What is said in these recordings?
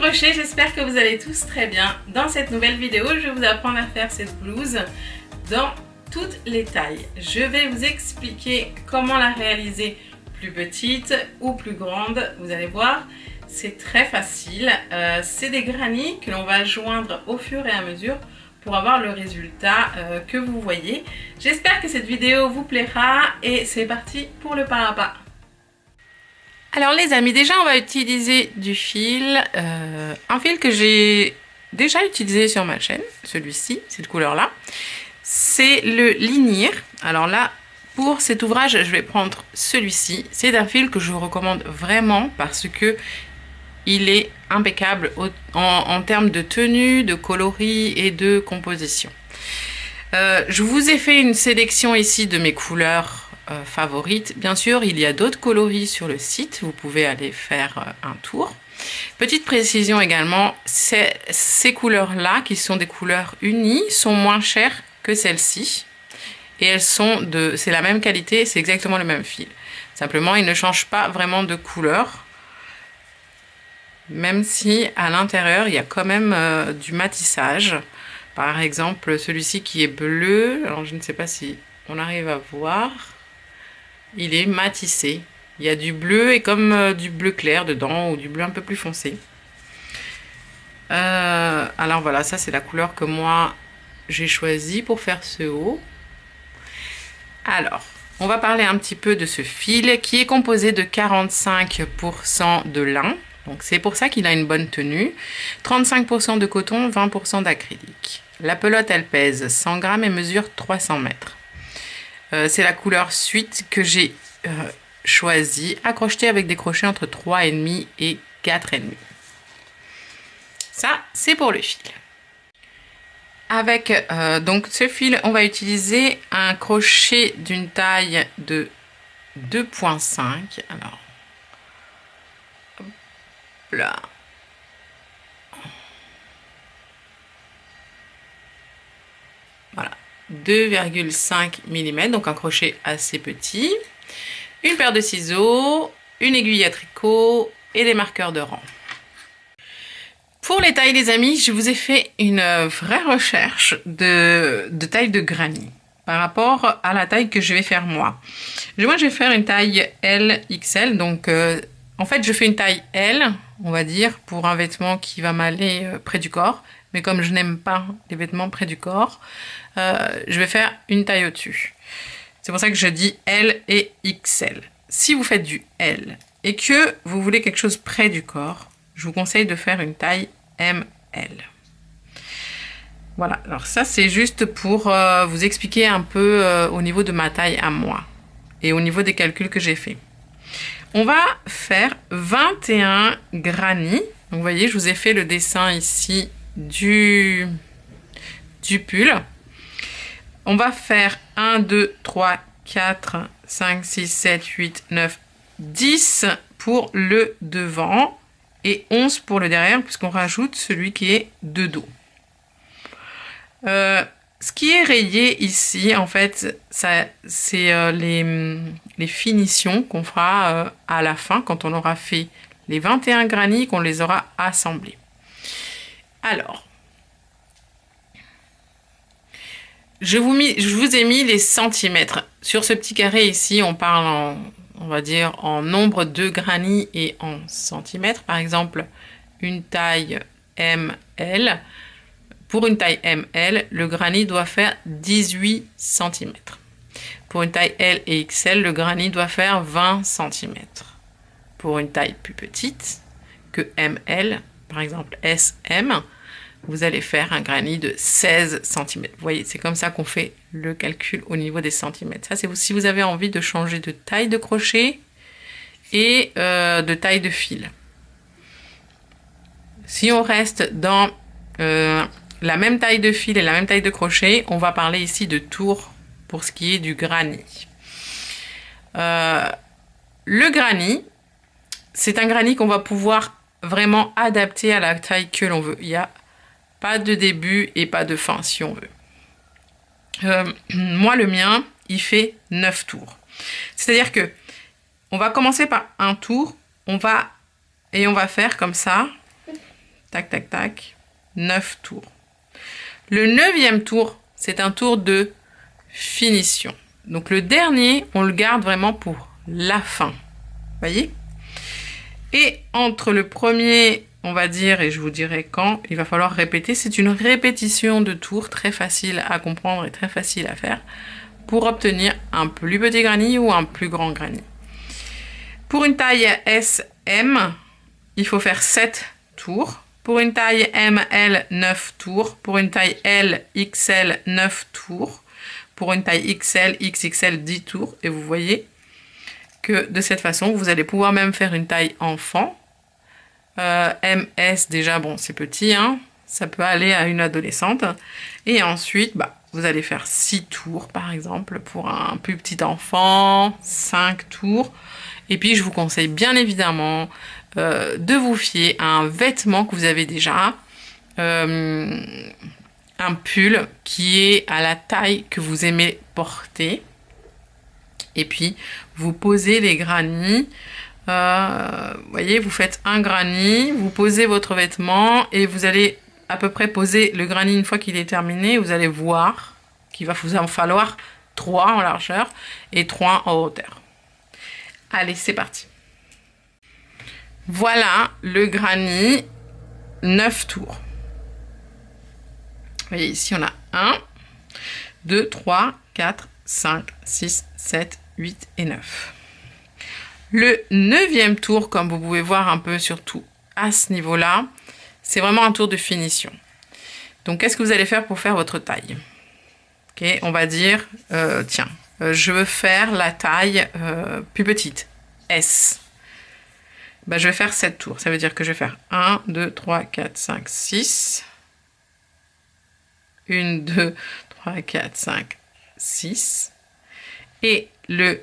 crochet, j'espère que vous allez tous très bien. Dans cette nouvelle vidéo, je vais vous apprendre à faire cette blouse dans toutes les tailles. Je vais vous expliquer comment la réaliser plus petite ou plus grande. Vous allez voir, c'est très facile. C'est des granny que l'on va joindre au fur et à mesure pour avoir le résultat que vous voyez. J'espère que cette vidéo vous plaira et c'est parti pour le pas à pas. Alors les amis, déjà on va utiliser du fil, un fil que j'ai déjà utilisé sur ma chaîne, celui-ci, cette couleur-là. C'est le Linier. Alors là, pour cet ouvrage, je vais prendre celui-ci. C'est un fil que je vous recommande vraiment parce que il est impeccable en termes de tenue, de coloris et de composition. Je vous ai fait une sélection ici de mes couleurs favorites. Bien sûr, il y a d'autres coloris sur le site. Vous pouvez aller faire un tour. Petite précision également, ces couleurs-là, qui sont des couleurs unies, sont moins chères que celles-ci. Et elles sont c'est la même qualité, c'est exactement le même fil. Simplement, ils ne changent pas vraiment de couleur. Même si à l'intérieur, il y a quand même du matissage. Par exemple, celui-ci qui est bleu, alors je ne sais pas si on arrive à voir, il est matissé. Il y a du bleu et comme du bleu clair dedans ou du bleu un peu plus foncé. Alors voilà, ça c'est la couleur que moi j'ai choisie pour faire ce haut. Alors, on va parler un petit peu de ce fil qui est composé de 45% de lin. Donc c'est pour ça qu'il a une bonne tenue. 35% de coton, 20% d'acrylique. La pelote, elle pèse 100 grammes et mesure 300 mètres. C'est la couleur suite que j'ai choisie, accrochetée avec des crochets entre 3,5 et 4,5. Ça, c'est pour le fil. Avec donc ce fil, on va utiliser un crochet d'une taille de 2,5. Alors, hop là. Voilà, 2,5 mm, donc un crochet assez petit. Une paire de ciseaux, une aiguille à tricot et des marqueurs de rang. Pour les tailles, les amis, je vous ai fait une vraie recherche de taille de granny par rapport à la taille que je vais faire moi. Moi, je vais faire une taille L, XL. Donc, en fait, je fais une taille L, on va dire, pour un vêtement qui va m'aller près du corps. Mais comme je n'aime pas les vêtements près du corps, je vais faire une taille au-dessus. C'est pour ça que je dis L et XL. Si vous faites du L et que vous voulez quelque chose près du corps, je vous conseille de faire une taille ML. Voilà, alors ça c'est juste pour vous expliquer un peu au niveau de ma taille à moi et au niveau des calculs que j'ai fait. On va faire 21 granny. Donc vous voyez, je vous ai fait le dessin ici du pull. On va faire 1, 2, 3, 4, 5, 6, 7, 8, 9, 10 pour le devant et 11 pour le derrière puisqu'on rajoute celui qui est de dos. Ce qui est rayé ici, en fait, c'est les finitions qu'on fera à la fin quand on aura fait les 21 granny, qu'on les aura assemblés. Alors, je vous ai mis les centimètres. Sur ce petit carré ici, on parle on va dire en nombre de granny et en centimètres. Par exemple, une taille ML. Pour une taille ML, le granny doit faire 18 cm. Pour une taille L et XL, le granny doit faire 20 cm. Pour une taille plus petite que ML, par exemple SM, vous allez faire un granny de 16 cm. Vous voyez, c'est comme ça qu'on fait le calcul au niveau des centimètres. Ça, c'est si vous avez envie de changer de taille de crochet et de taille de fil. Si on reste dans la même taille de fil et la même taille de crochet, on va parler ici de tour pour ce qui est du granny. Le granny, c'est un granny qu'on va pouvoir vraiment adapter à la taille que l'on veut. Il n'y a pas de début et pas de fin si on veut. Moi, le mien, il fait 9 tours. C'est-à-dire que on va commencer par un tour, on va faire comme ça, tac, tac, tac, 9 tours. Le 9e tour, c'est un tour de finition. Donc le dernier, on le garde vraiment pour la fin. Voyez? Et entre le premier, on va dire, et je vous dirai quand, il va falloir répéter. C'est une répétition de tours très facile à comprendre et très facile à faire pour obtenir un plus petit granny ou un plus grand granny. Pour une taille SM, il faut faire 7 tours. Pour une taille ML, 9 tours. Pour une taille L, XL, 9 tours. Pour une taille XL, XXL, 10 tours. Et vous voyez que de cette façon, vous allez pouvoir même faire une taille enfant. MS, déjà, bon, c'est petit, hein. Ça peut aller à une adolescente. Et ensuite, vous allez faire 6 tours, par exemple, pour un plus petit enfant, 5 tours. Et puis, je vous conseille bien évidemment de vous fier à un vêtement que vous avez déjà. Un pull qui est à la taille que vous aimez porter. Et puis, vous posez les granny. Voyez, vous faites un granny, vous posez votre vêtement et vous allez à peu près poser le granny une fois qu'il est terminé. Vous allez voir qu'il va vous en falloir 3 en largeur et 3 en hauteur. Allez, c'est parti. Voilà le granny 9 tours. Vous voyez, ici, on a 1, 2, 3, 4, 5, 6, 7, 8 et 9. Le 9e tour, comme vous pouvez voir un peu surtout à ce niveau-là, c'est vraiment un tour de finition. Donc, qu'est-ce que vous allez faire pour faire votre taille? Ok, on va dire, tiens, je veux faire la taille plus petite, S. Je vais faire 7 tours. Ça veut dire que je vais faire 1, 2, 3, 4, 5, 6. 1, 2, 3, 4, 5, 6. Et le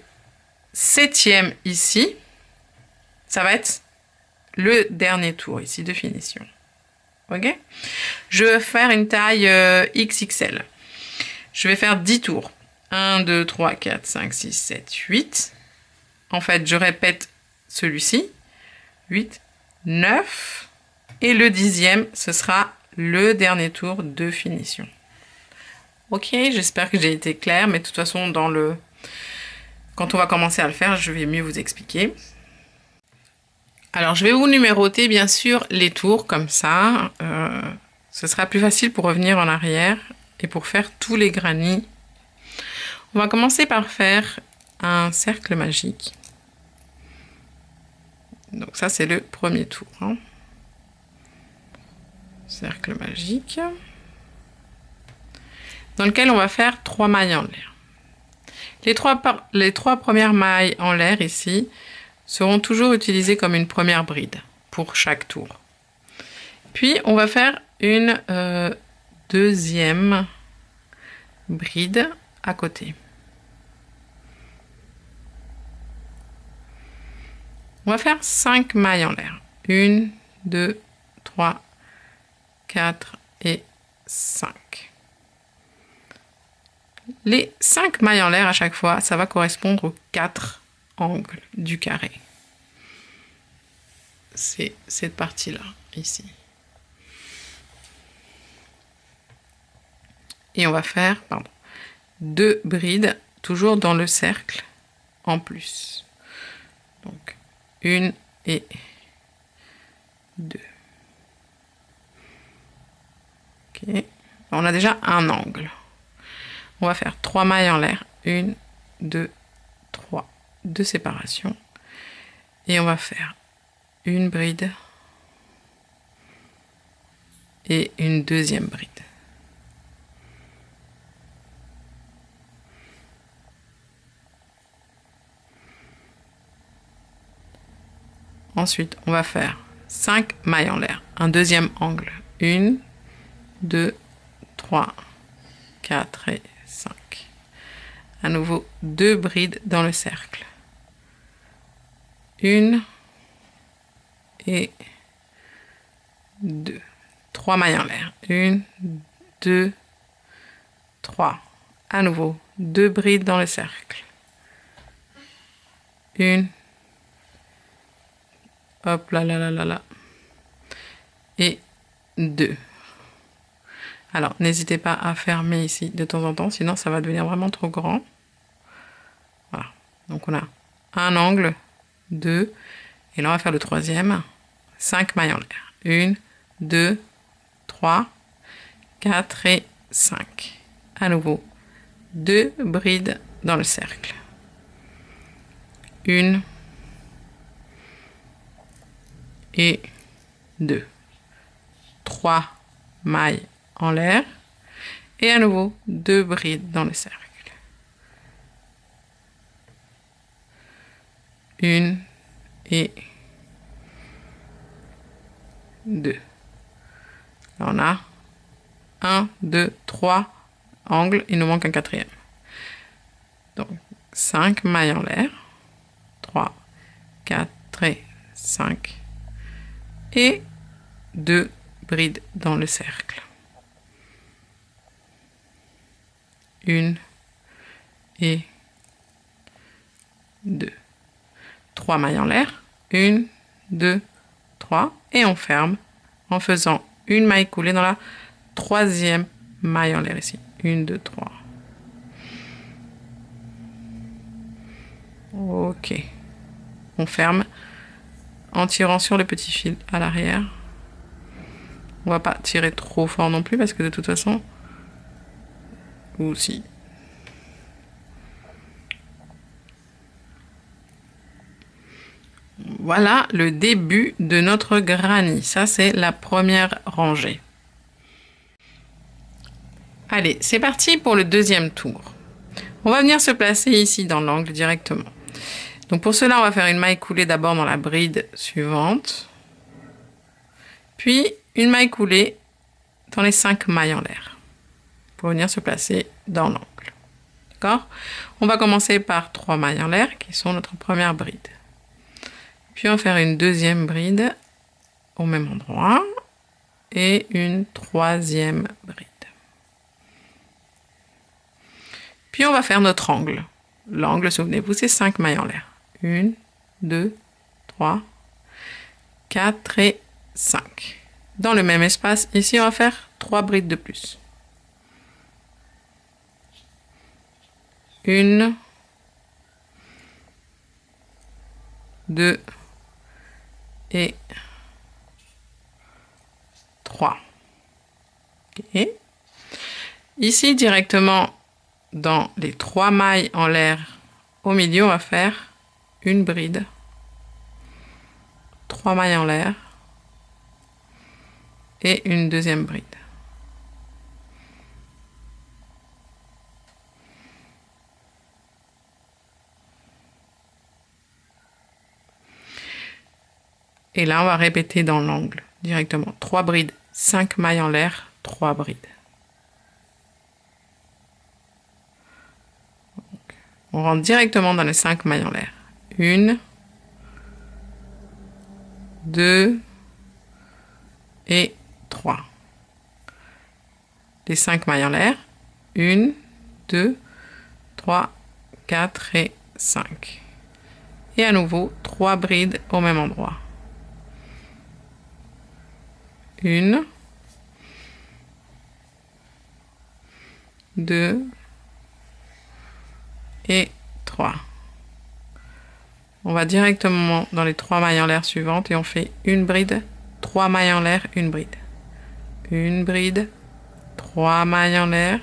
7e ici, ça va être le dernier tour ici de finition. Ok? Je vais faire une taille XXL. Je vais faire 10 tours. 1, 2, 3, 4, 5, 6, 7, 8. En fait, je répète celui-ci. 8, 9. Et le 10e, ce sera le dernier tour de finition. Ok, j'espère que j'ai été claire, mais de toute façon, quand on va commencer à le faire, je vais mieux vous expliquer. Alors, je vais vous numéroter, bien sûr, les tours, comme ça. Ce sera plus facile pour revenir en arrière et pour faire tous les granny. On va commencer par faire un cercle magique. Donc ça, c'est le premier tour. Hein. Cercle magique. Dans lequel on va faire 3 mailles en l'air. Les trois premières mailles en l'air ici seront toujours utilisées comme une première bride pour chaque tour. Puis on va faire une deuxième bride à côté. On va faire 5 mailles en l'air. 1, 2, 3, 4 et 5. Les 5 mailles en l'air à chaque fois, ça va correspondre aux 4 angles du carré. C'est cette partie-là, ici. Et on va faire 2 brides, toujours dans le cercle, en plus. Donc, 1 et 2. Ok. On a déjà un angle. On va faire 3 mailles en l'air. 1, 2, 3 de séparation. Et on va faire une bride et une deuxième bride. Ensuite, on va faire 5 mailles en l'air, un deuxième angle. 1, 2, 3, 4 et 5. À nouveau, 2 brides dans le cercle. 1 et 2. 3 mailles en l'air. 1, 2, 3. À nouveau, 2 brides dans le cercle. 1. Hop là là là là là. Et 2. Alors, n'hésitez pas à fermer ici de temps en temps, sinon ça va devenir vraiment trop grand. Voilà. Donc, on a un angle, 2. Et là, on va faire le troisième. 5 mailles en l'air. 1, 2, 3, 4 et 5. À nouveau, 2 brides dans le cercle. 1 et 2. 3 mailles en l'air. Et à nouveau, 2 brides dans le cercle. 1 et 2. Là, on a 1, 2, 3 angles. Il nous manque un quatrième. Donc, 5 mailles en l'air. 3, 4 et 5. Et 2 brides dans le cercle. 1 et 2. 3 mailles en l'air. 1, 2, 3. Et on ferme en faisant une maille coulée dans la troisième maille en l'air ici. 1, 2, 3. Ok. On ferme en tirant sur le petit fil à l'arrière. On va pas tirer trop fort non plus parce que de toute façon, ou si. Voilà le début de notre granny. Ça, c'est la première rangée. Allez, c'est parti pour le deuxième tour. On va venir se placer ici dans l'angle directement. Donc pour cela, on va faire une maille coulée d'abord dans la bride suivante. Puis une maille coulée dans les 5 mailles en l'air. Pour venir se placer dans l'angle. D'accord? On va commencer par 3 mailles en l'air qui sont notre première bride. Puis on va faire une deuxième bride au même endroit et une troisième bride. Puis on va faire notre angle. L'angle, souvenez-vous, c'est 5 mailles en l'air. 1, 2, 3, 4 et 5. Dans le même espace, ici, on va faire 3 brides de plus. 1, 2 et 3. Okay. Ici, directement dans les 3 mailles en l'air au milieu, on va faire une bride, 3 mailles en l'air et une deuxième bride. Et là, on va répéter dans l'angle directement. 3 brides, 5 mailles en l'air, 3 brides. Donc, on rentre directement dans les 5 mailles en l'air. 1, 2 et 3. Les 5 mailles en l'air. 1, 2, 3, 4 et 5. Et à nouveau, 3 brides au même endroit. 1, 2 et 3. On va directement dans les 3 mailles en l'air suivantes et on fait une bride, 3 mailles en l'air, une bride. Une bride, 3 mailles en l'air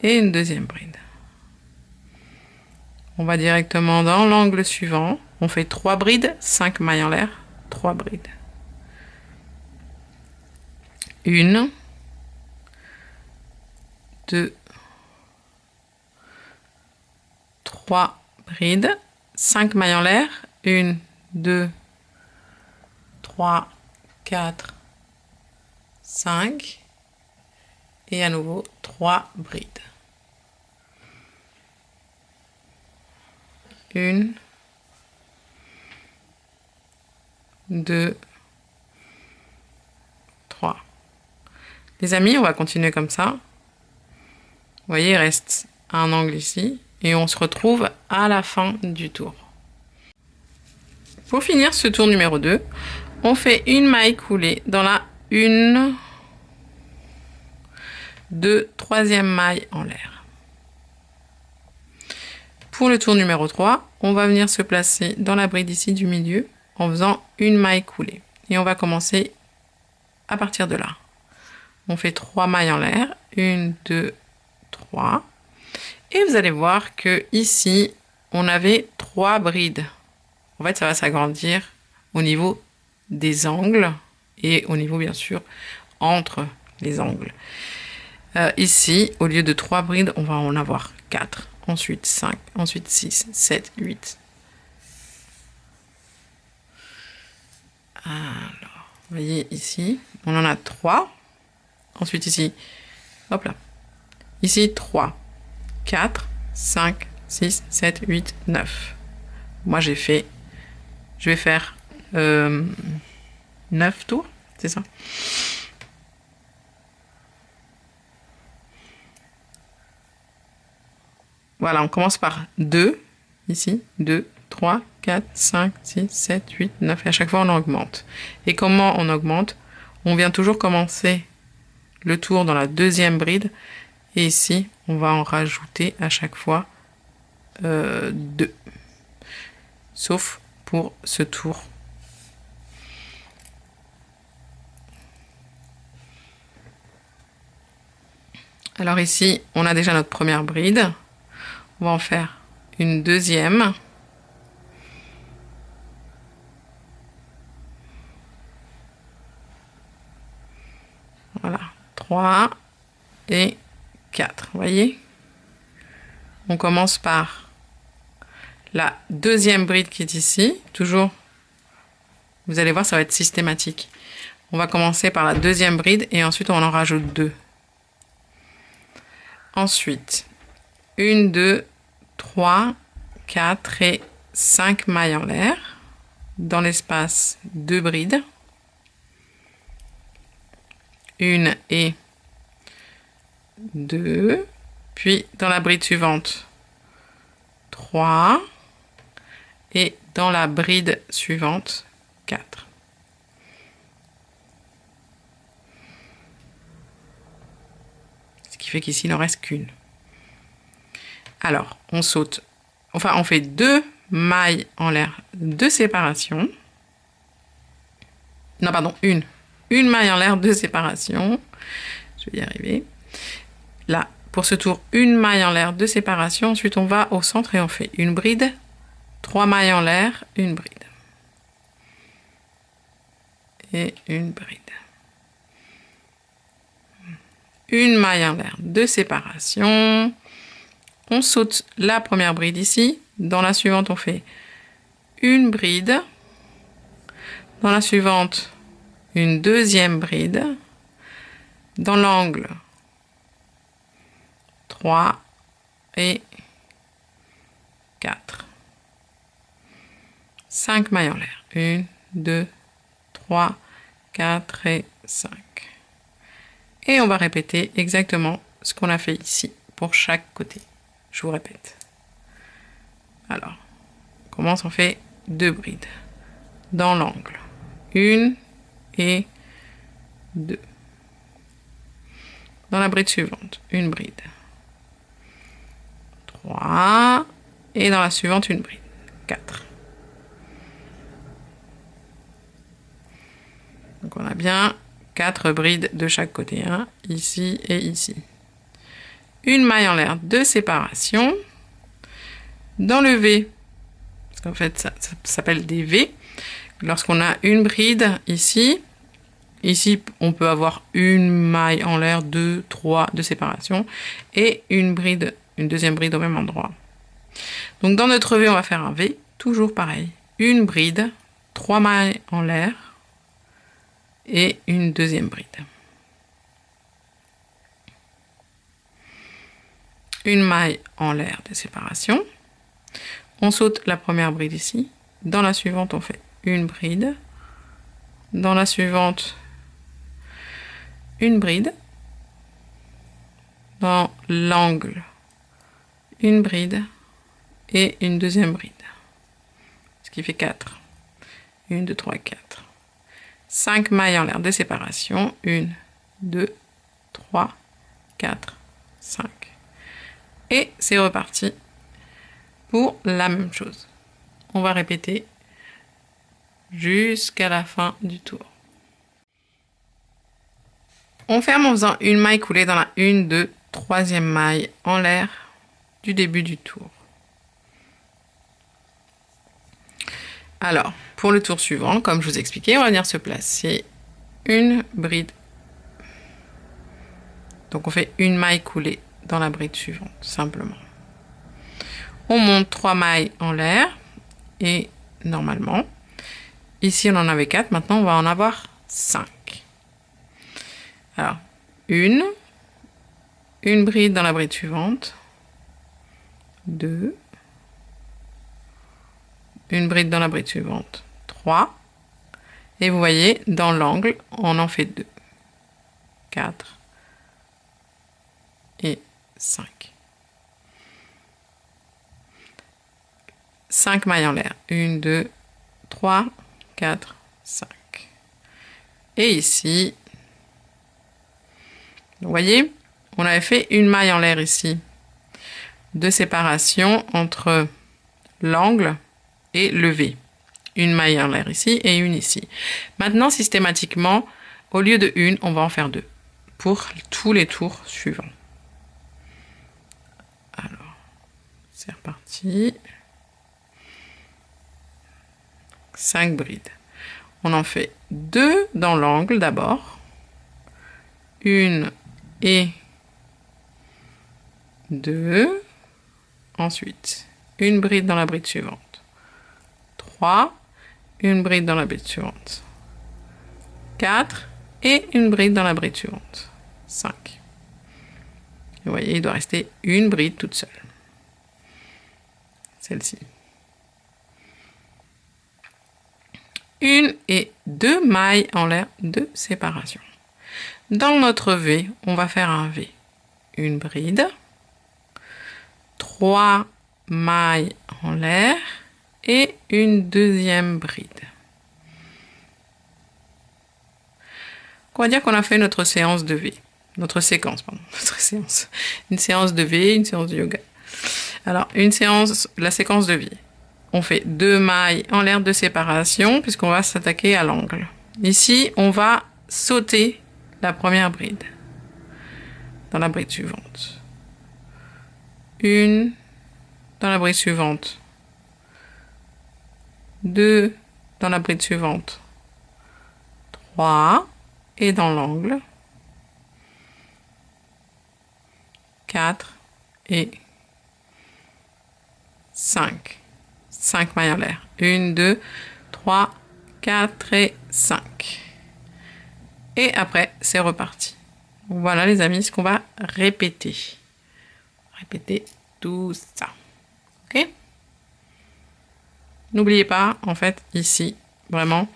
et une deuxième bride. On va directement dans l'angle suivant. On fait 3 brides, 5 mailles en l'air, 3 brides. 1, 2, 3 brides, 5 mailles en l'air, 1, 2, 3, 4, 5 et à nouveau 3 brides. 1, 2, 3. Les amis, on va continuer comme ça. Vous voyez, il reste un angle ici et on se retrouve à la fin du tour. Pour finir ce tour numéro 2, on fait une maille coulée dans la une, deux, troisième maille en l'air. Pour le tour numéro 3, on va venir se placer dans la bride ici du milieu en faisant une maille coulée. Et on va commencer à partir de là. On fait 3 mailles en l'air, 1, 2, 3. Et vous allez voir que ici, on avait 3 brides. En fait, ça va s'agrandir au niveau des angles et au niveau, bien sûr, entre les angles. Ici, au lieu de 3 brides, on va en avoir 4. Ensuite 5, ensuite 6, 7, 8. Alors, vous voyez ici, on en a 3. Ensuite ici, hop là. Ici 3, 4, 5, 6, 7, 8, 9. Moi je vais faire 9 tours, c'est ça. Voilà, on commence par 2, ici, 2, 3, 4, 5, 6, 7, 8, 9, et à chaque fois on augmente. Et comment on augmente? On vient toujours commencer le tour dans la deuxième bride, et ici, on va en rajouter à chaque fois 2. Sauf pour ce tour. Alors ici, on a déjà notre première bride. On va en faire une deuxième. Voilà, 3 et 4, vous voyez? On commence par la deuxième bride qui est ici, toujours, vous allez voir, ça va être systématique. On va commencer par la deuxième bride et ensuite on en rajoute 2. Ensuite, 1, 2, 3, 4 et 5 mailles en l'air. Dans l'espace, 2 brides. 1 et 2. Puis dans la bride suivante, 3. Et dans la bride suivante, 4. Ce qui fait qu'ici, il n'en reste qu'une. Alors, on saute, enfin, on fait 2 mailles en l'air de séparation. Non, pardon, une. Une maille en l'air de séparation. Je vais y arriver. Là, pour ce tour, une maille en l'air de séparation. Ensuite, on va au centre et on fait une bride, 3 mailles en l'air, une bride. Et une bride. Une maille en l'air de séparation. On saute la première bride ici. Dans la suivante, on fait une bride. Dans la suivante, une deuxième bride. Dans l'angle, 3 et 4. 5 mailles en l'air. 1, 2, 3, 4 et 5. Et on va répéter exactement ce qu'on a fait ici pour chaque côté. Je vous répète. Alors, on commence, on fait 2 brides. Dans l'angle, 1 et 2. Dans la bride suivante, une bride. 3. Et dans la suivante, une bride. 4. Donc on a bien 4 brides de chaque côté. Hein, ici et ici. Une maille en l'air de séparation. Dans le V, parce qu'en fait ça s'appelle des V, lorsqu'on a une bride ici, on peut avoir une maille en l'air, 2, 3 de séparation, et une bride, une deuxième bride au même endroit. Donc dans notre V, on va faire un V, toujours pareil. Une bride, 3 mailles en l'air, et une deuxième bride. Une maille en l'air de séparation. On saute la première bride ici. Dans la suivante, on fait une bride. Dans la suivante, une bride. Dans l'angle, une bride et une deuxième bride. Ce qui fait 4. 1, 2, 3, 4. 5 mailles en l'air de séparation. 1, 2, 3, 4, 5. Et c'est reparti pour la même chose. On va répéter jusqu'à la fin du tour. On ferme en faisant une maille coulée dans la 1, 2, 3e maille en l'air du début du tour. Alors, pour le tour suivant, comme je vous expliquais, on va venir se placer une bride. Donc on fait une maille coulée dans la bride suivante, simplement. On monte 3 mailles en l'air et normalement, ici on en avait 4, maintenant on va en avoir 5. Alors, une bride dans la bride suivante, 2, une bride dans la bride suivante, 3, et vous voyez, dans l'angle, on en fait 2, 4 et 5. 5 mailles en l'air, 1, 2, 3, 4, 5. Et ici, vous voyez, on avait fait une maille en l'air ici de séparation entre l'angle et le V. Une maille en l'air ici et une ici. Maintenant, systématiquement, au lieu de une, on va en faire 2 pour tous les tours suivants. Alors, c'est reparti. 5 brides. On en fait 2 dans l'angle d'abord. 1 et 2. Ensuite, une bride dans la bride suivante. 3, une bride dans la bride suivante. 4 et une bride dans la bride suivante. 5. Vous voyez, il doit rester une bride toute seule. Celle-ci. 1 et 2 mailles en l'air de séparation. Dans notre V, on va faire un V. Une bride, 3 mailles en l'air et une deuxième bride. On va dire qu'on a fait notre séance de V. Notre séquence, pardon. Notre séance. Une séance de V, une séance de yoga. Alors, une séance, la séquence de V. On fait 2 mailles en l'air de séparation puisqu'on va s'attaquer à l'angle. Ici, on va sauter la première bride dans la bride suivante. Une dans la bride suivante. 2 dans la bride suivante. 3 et dans l'angle. 4 et 5. 5 mailles en l'air. 1, 2, 3, 4 et 5. Et après, c'est reparti. Voilà les amis, ce qu'on va répéter. Répéter tout ça. Ok? N'oubliez pas, en fait, ici, vraiment,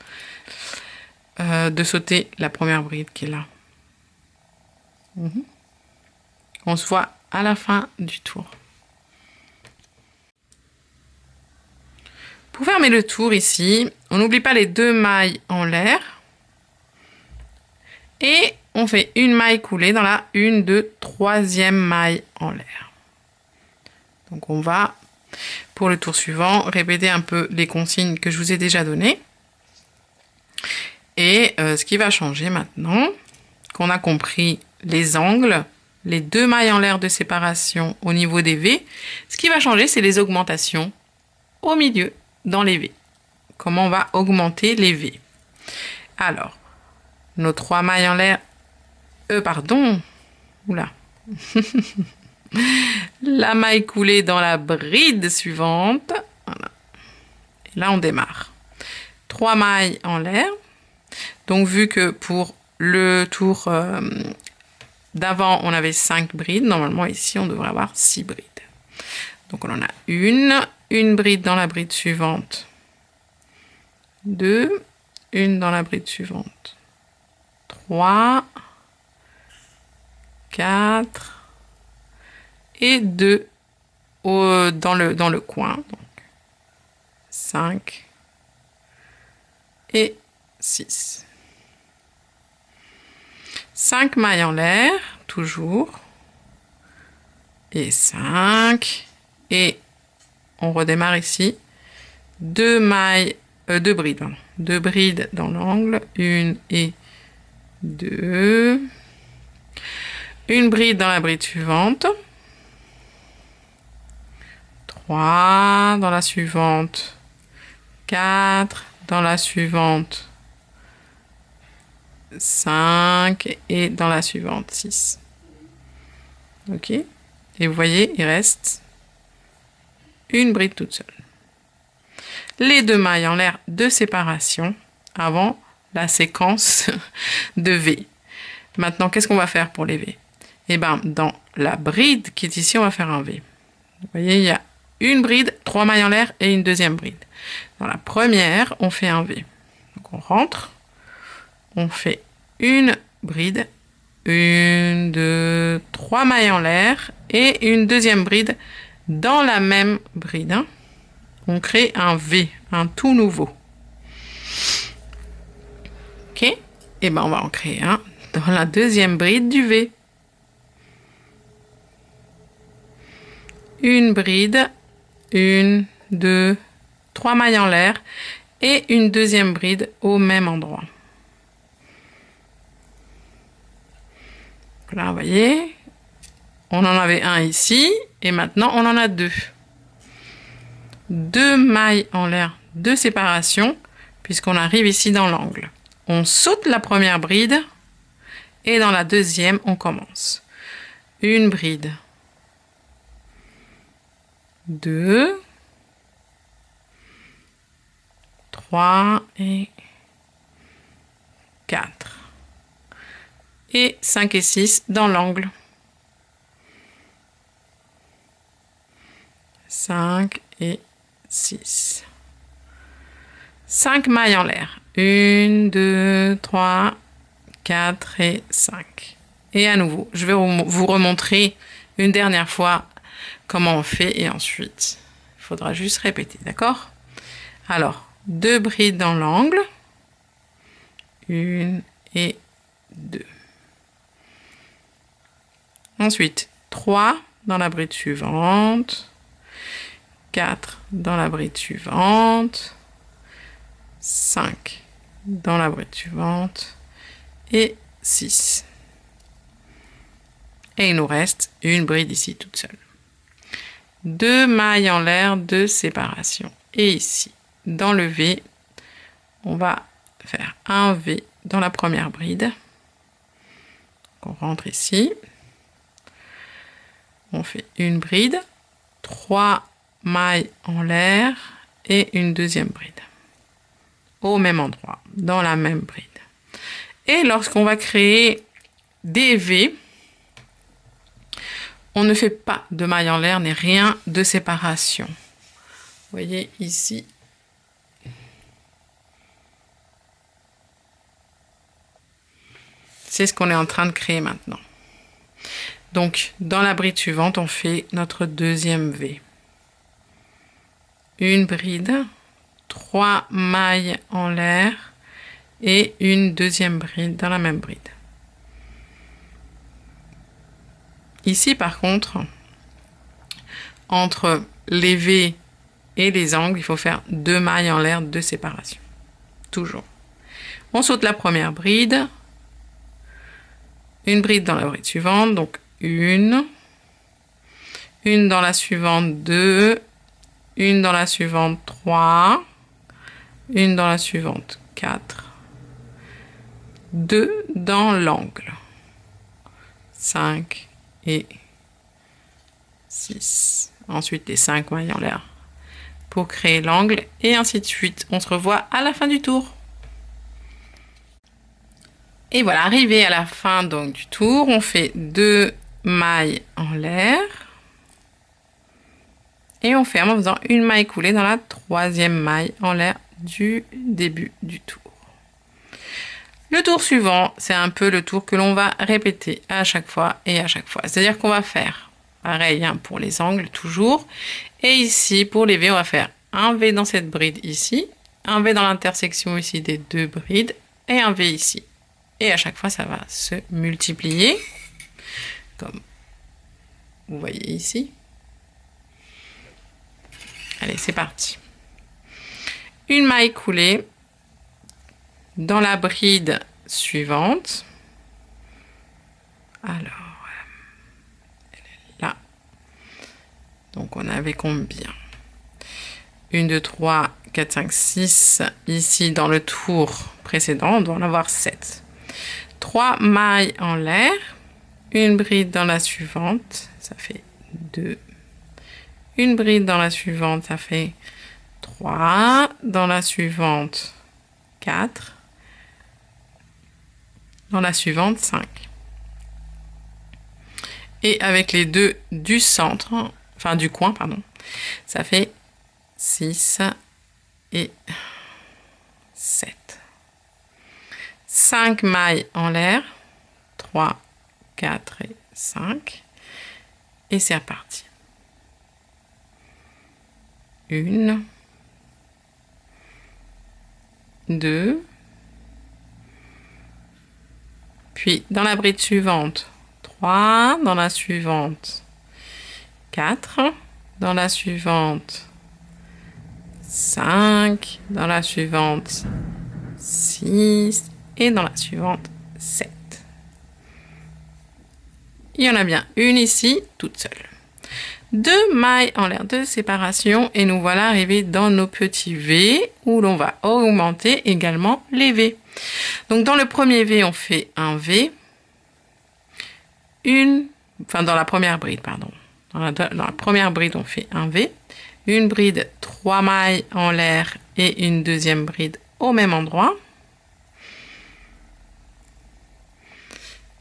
de sauter la première bride qui est là. On se voit à la fin du tour. Pour fermer le tour ici, on n'oublie pas les 2 mailles en l'air. Et on fait une maille coulée dans la 1, 2, 3e maille en l'air. Donc on va, pour le tour suivant, répéter un peu les consignes que je vous ai déjà données. Et ce qui va changer maintenant, qu'on a compris les angles, les 2 mailles en l'air de séparation au niveau des V, ce qui va changer, c'est les augmentations au milieu dans les V. Comment on va augmenter les V? Alors, nos 3 mailles en l'air, oula, la maille coulée dans la bride suivante, voilà. Et là on démarre. 3 mailles en l'air, donc vu que pour le tour d'avant on avait 5 brides, normalement ici on devrait avoir 6 brides. Donc on en a une bride dans la bride suivante, 2, une dans la bride suivante, 3, 4 et 2 dans le coin. Donc 5 et 6. 5 mailles en l'air, toujours, et 5, et on redémarre ici, 2 brides, pardon. 2 brides dans l'angle, 1 et 2, une bride dans la bride suivante, 3 dans la suivante, 4 dans la suivante, 5 et dans la suivante 6. Ok, et vous voyez, il reste une bride toute seule. Les 2 mailles en l'air de séparation avant la séquence de V. Maintenant, qu'est-ce qu'on va faire pour les V? Eh bien, dans la bride qui est ici, on va faire un V. Vous voyez, il y a une bride, 3 mailles en l'air et une deuxième bride. Dans la première, on fait un V. Donc on rentre, on fait une bride, 1, 2, 3 mailles en l'air et une deuxième bride dans la même bride. On crée un V, un tout nouveau. Ok, et ben on va en créer un dans la deuxième bride du V. Une bride, 1, 2, 3 mailles en l'air et une deuxième bride au même endroit. Là, vous voyez, on en avait un ici et maintenant on en a 2. 2 mailles en l'air de séparation puisqu'on arrive ici dans l'angle. On saute la première bride et dans la deuxième, on commence. Une bride, 2, 3 et 4. Et 5 et 6 dans l'angle. 5 et 6. 5 mailles en l'air. 1, 2, 3, 4 et 5. Et à nouveau, je vais vous remontrer une dernière fois comment on fait et ensuite, il faudra juste répéter, d'accord? Alors, 2 brides dans l'angle. 1 et 2. Ensuite, 3 dans la bride suivante. 4 dans la bride suivante. 5 dans la bride suivante. Et 6. Et il nous reste une bride ici toute seule. 2 mailles en l'air de séparation. Et ici, dans le V, on va faire un V dans la première bride. On rentre ici. On fait une bride, 3 mailles en l'air et une deuxième bride. Au même endroit, dans la même bride. Et lorsqu'on va créer des V, on ne fait pas de mailles en l'air ni rien de séparation. Vous voyez ici. C'est ce qu'on est en train de créer maintenant. Donc, dans la bride suivante, on fait notre deuxième V. Une bride, 3 mailles en l'air et une deuxième bride dans la même bride. Ici, par contre, entre les V et les angles, il faut faire 2 mailles en l'air de séparation. Toujours. On saute la première bride, une bride dans la bride suivante, donc une dans la suivante 2, une dans la suivante 3, une dans la suivante 4, 2 dans l'angle, 5 et 6. Ensuite les 5 mailles en l'air pour créer l'angle et ainsi de suite. On se revoit à la fin du tour. Et voilà, arrivé à la fin donc du tour, on fait 2 mailles en l'air et on ferme en faisant une maille coulée dans la troisième maille en l'air du début du tour. Le tour suivant, c'est un peu le tour que l'on va répéter à chaque fois et à chaque fois. C'est-à-dire qu'on va faire pareil hein, pour les angles toujours. Et ici, pour les V, on va faire un V dans cette bride ici, un V dans l'intersection ici des 2 brides et un V ici. Et à chaque fois, ça va se multiplier, comme vous voyez ici. Allez, c'est parti. Une maille coulée dans la bride suivante. Alors, elle est là. Donc, on avait combien? 1, 2, 3, 4, 5, 6. Ici, dans le tour précédent, on doit en avoir 7. 3 mailles en l'air. Une bride dans la suivante. Ça fait 2. Une bride dans la suivante, ça fait 3. Dans la suivante, 4. Dans la suivante, 5. Et avec les deux du centre, enfin du coin, pardon, ça fait 6 et 7. 5 mailles en l'air, 3, 4 et 5. Et c'est reparti. 1, 2, puis dans la bride suivante, 3, dans la suivante, 4, dans la suivante, 5, dans la suivante, 6 et dans la suivante, 7. Il y en a bien une ici, toute seule. 2 mailles en l'air de séparation et nous voilà arrivés dans nos petits V où l'on va augmenter également les V. Donc dans le premier V, on fait un V, dans la première bride, pardon. Dans la première bride, on fait un V, une bride, 3 mailles en l'air et une deuxième bride au même endroit.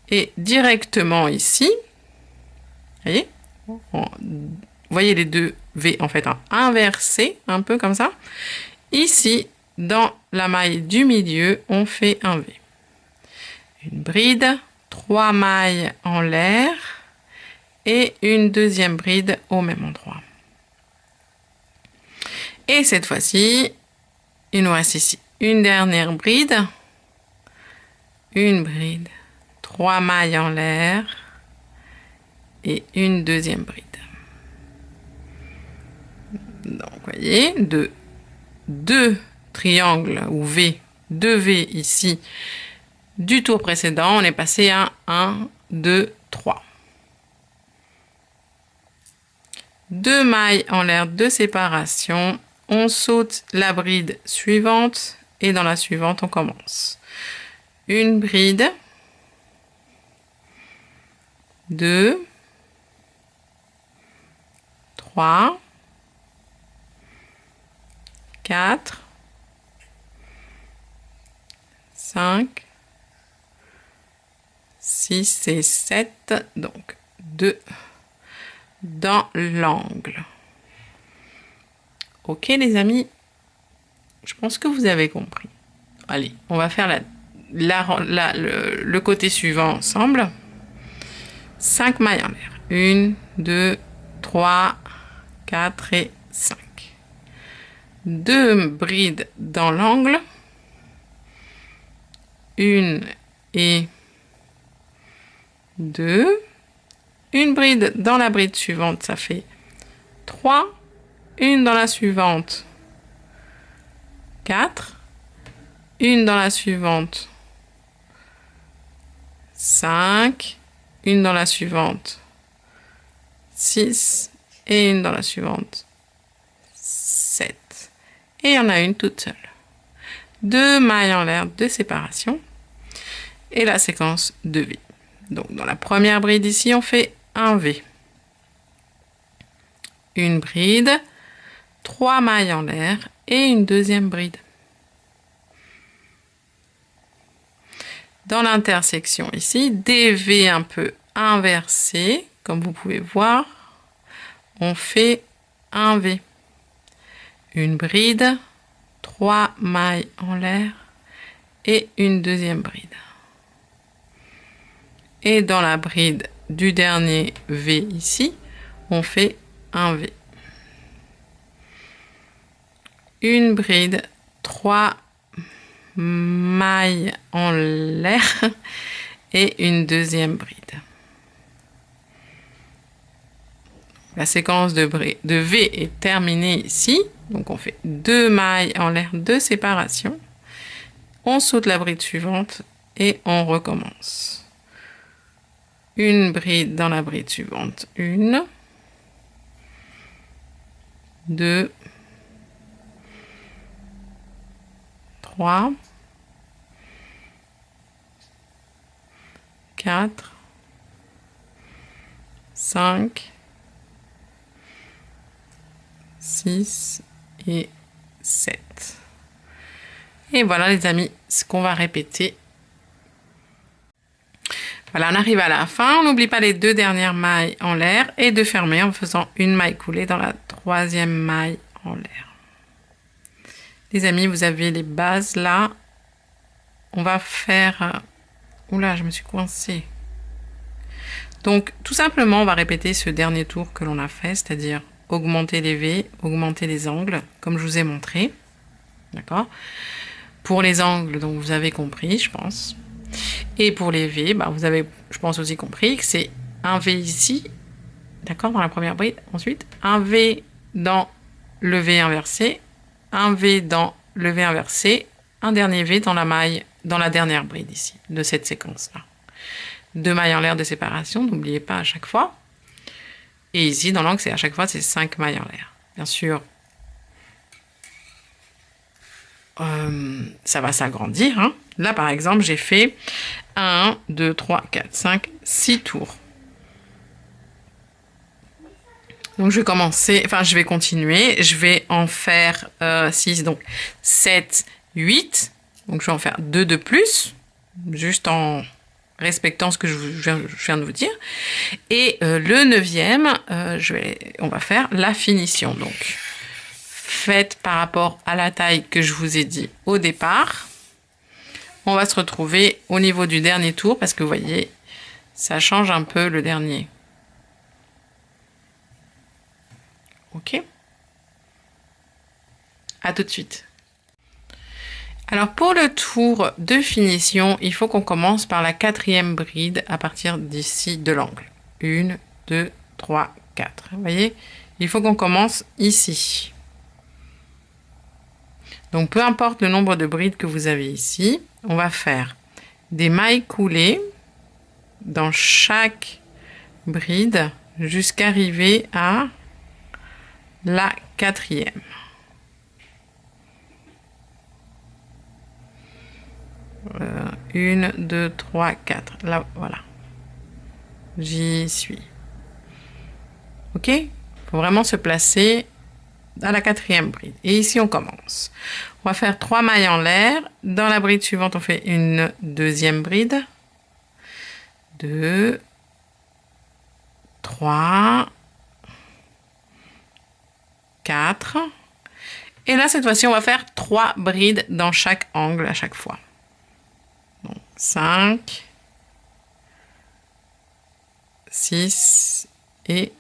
Et directement ici, vous voyez les deux V en fait inversés, un peu comme ça. Ici, dans la maille du milieu, on fait un V. Une bride, 3 mailles en l'air et une deuxième bride au même endroit. Et cette fois-ci, il nous reste ici une dernière bride, une bride, 3 mailles en l'air et une deuxième bride. Donc, vous voyez, de 2 triangles ou V, 2 V ici du tour précédent, on est passé à 1, 2, 3. 2 mailles en l'air de séparation, on saute la bride suivante et dans la suivante, on commence. Une bride, 2, 3, 4, 5, 6 et 7, donc 2 dans l'angle. Ok les amis, je pense que vous avez compris. Allez, on va faire le côté suivant ensemble. 5 mailles en l'air. 1, 2, 3, 4 et 5. 2 brides dans l'angle. 1 et 2. Une bride dans la bride suivante, ça fait 3. Une dans la suivante, 4. Une dans la suivante, 5. Une dans la suivante, 6. Et une dans la suivante, 7. Et il y en a une toute seule. 2 mailles en l'air de séparation. Et la séquence de V. Donc dans la première bride ici, on fait un V. Une bride, 3 mailles en l'air et une deuxième bride. Dans l'intersection ici, des V un peu inversés, comme vous pouvez voir, on fait un V. Une bride, 3 mailles en l'air et une deuxième bride. Et dans la bride du dernier V ici, on fait un V. Une bride, 3 maille en l'air et une deuxième bride. La séquence de V est terminée ici. Donc on fait 2 mailles en l'air de séparation. On saute la bride suivante et on recommence. Une bride dans la bride suivante. 1, 2, 3, 4, 5, 6 et 7. Et voilà les amis, ce qu'on va répéter. Voilà, on arrive à la fin. On n'oublie pas les 2 dernières mailles en l'air et de fermer en faisant une maille coulée dans la 3e maille en l'air. Les amis, vous avez les bases là. On va faire... Oula, je me suis coincée. Donc, tout simplement, on va répéter ce dernier tour que l'on a fait, c'est-à-dire augmenter les V, augmenter les angles, comme je vous ai montré. D'accord? Pour les angles, donc vous avez compris, je pense. Et pour les V, bah, vous avez, je pense aussi compris que c'est un V ici, d'accord, dans la première bride. Ensuite, un V dans le V inversé, un V dans le V inversé, un dernier V dans la maille, dans la dernière bride ici, de cette séquence-là. 2 mailles en l'air de séparation, n'oubliez pas à chaque fois. Et ici, dans l'angle, c'est à chaque fois, c'est 5 mailles en l'air. Bien sûr, ça va s'agrandir. Hein. Là, par exemple, j'ai fait 1, 2, 3, 4, 5, 6 tours. Donc, je vais commencer, enfin, je vais continuer. Je vais en faire 6, donc 7, 8. Donc, je vais en faire 2 de plus, juste en respectant ce que je viens de vous dire. Et le 9e, on va faire la finition. Donc, faites par rapport à la taille que je vous ai dit au départ. On va se retrouver au niveau du dernier tour parce que vous voyez, ça change un peu le dernier. Ok? À tout de suite. Alors pour le tour de finition, il faut qu'on commence par la 4e bride à partir d'ici de l'angle. 1, 2, 3, 4. Vous voyez, il faut qu'on commence ici. Donc peu importe le nombre de brides que vous avez ici, on va faire des mailles coulées dans chaque bride jusqu'à arriver à la 4e. Une, 2, 3, 4. Là, voilà. J'y suis. Ok? Il faut vraiment se placer à la 4e bride. Et ici, on commence. On va faire 3 mailles en l'air. Dans la bride suivante, on fait une 2e bride. 2, 3, 4. Et là, cette fois-ci, on va faire 3 brides dans chaque angle à chaque fois. Donc, 5, 6 et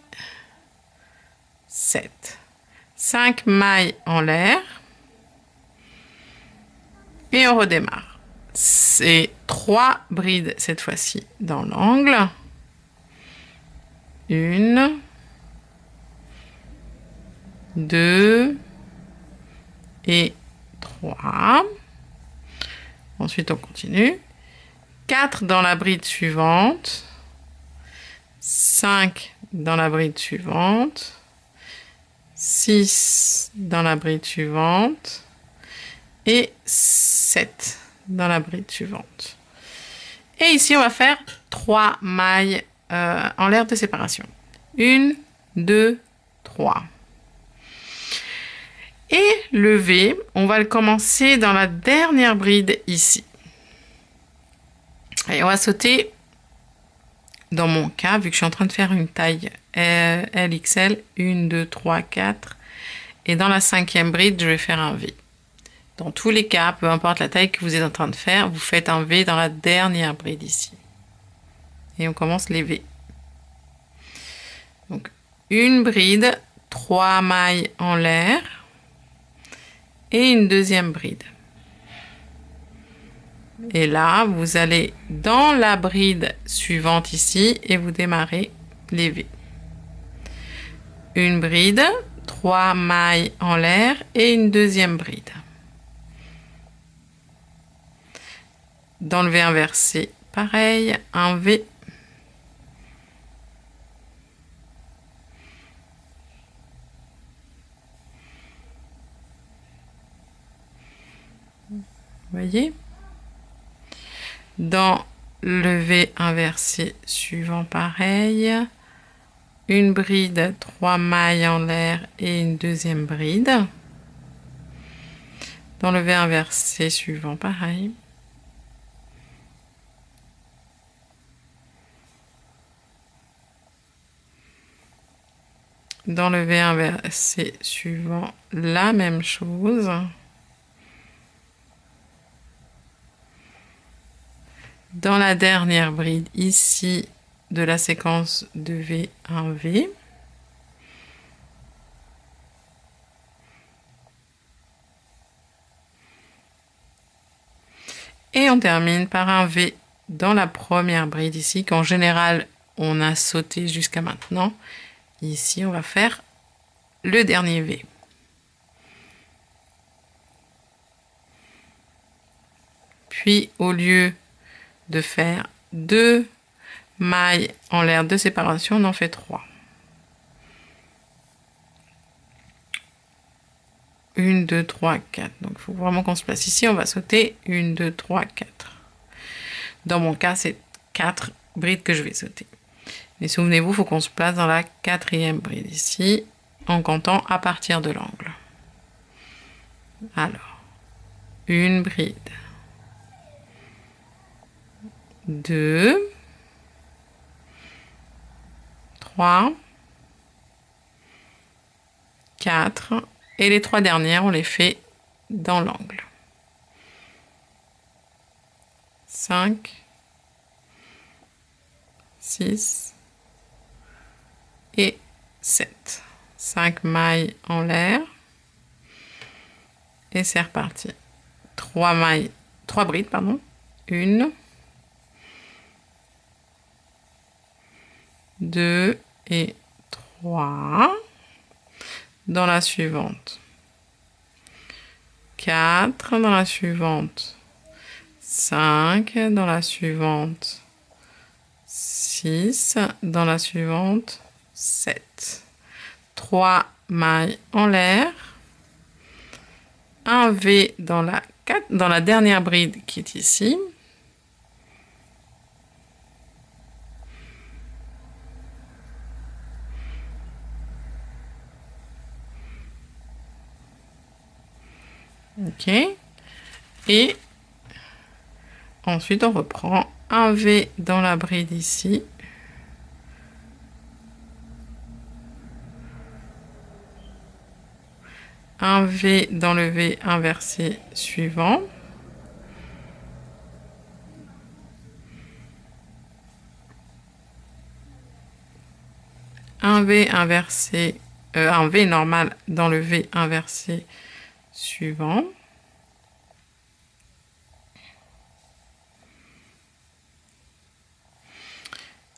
7. 5 mailles en l'air. Et on redémarre. C'est 3 brides cette fois-ci dans l'angle. 1, 2 et 3. Ensuite, on continue. 4 dans la bride suivante. 5 dans la bride suivante. 6 dans la bride suivante. Et 7 dans la bride suivante. Et ici, on va faire 3 mailles en l'air de séparation. 1, 2, 3. Et le V, on va le commencer dans la dernière bride ici. Et on va sauter, dans mon cas, vu que je suis en train de faire une taille LXL, 1, 2, 3, 4. Et dans la 5e bride, je vais faire un V. Dans tous les cas, peu importe la taille que vous êtes en train de faire, vous faites un V dans la dernière bride ici. Et on commence les V. Donc, une bride, 3 mailles en l'air. Et une 2e bride. Et là, vous allez dans la bride suivante ici et vous démarrez les V. Une bride, 3 mailles en l'air et une deuxième bride. Dans le V inversé, pareil, un V. Vous voyez? Dans le V inversé suivant, pareil. Une bride, 3 mailles en l'air et une deuxième bride. Dans le V inversé suivant, pareil. Dans le V inversé suivant, la même chose. Dans la dernière bride ici de la séquence de V, un V. Et on termine par un V dans la première bride ici, qu'en général on a sauté jusqu'à maintenant. Ici on va faire le dernier V. Puis au lieu de faire 2 mailles en l'air de séparation, on en fait 3. 1, 2, 3, 4. Donc il faut vraiment qu'on se place ici. On va sauter 1, 2, 3, 4. Dans mon cas, c'est 4 brides que je vais sauter. Mais souvenez-vous, il faut qu'on se place dans la 4e bride ici, en comptant à partir de l'angle. Alors, une bride, 2, 3, 4, et les 3 dernières, on les fait dans l'angle. 5, 6 et 7. 5 mailles en l'air. Et c'est reparti. 3 brides, pardon. 1, 2 et 3. Dans la suivante. 4 dans la suivante. 5 dans la suivante. 6 dans la suivante. 7. 3 mailles en l'air. Un V dans la dernière bride qui est ici. Ok. Et ensuite, on reprend un V dans la bride ici. Un V dans le V inversé suivant. Un V inversé, un V normal dans le V inversé suivant.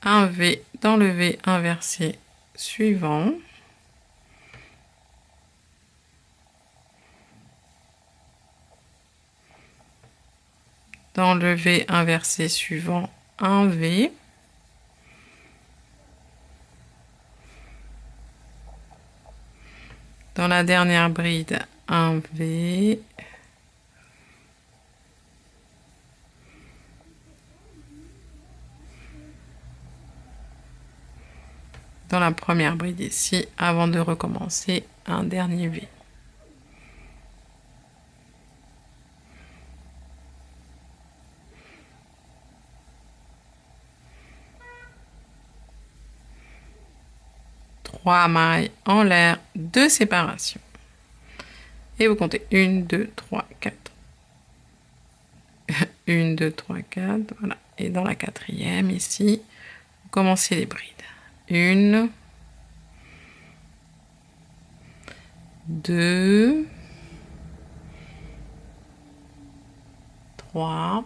Un V dans le V inversé suivant. Dans le V inversé suivant, un V. Dans la dernière bride, un V. Dans la première bride ici, avant de recommencer, un dernier V. Trois mailles en l'air de séparation. Et vous comptez 1, 2, 3, 4. 1, 2, 3, 4. Voilà. Et dans la 4e, ici, vous commencez les brides. 1, 2, 3,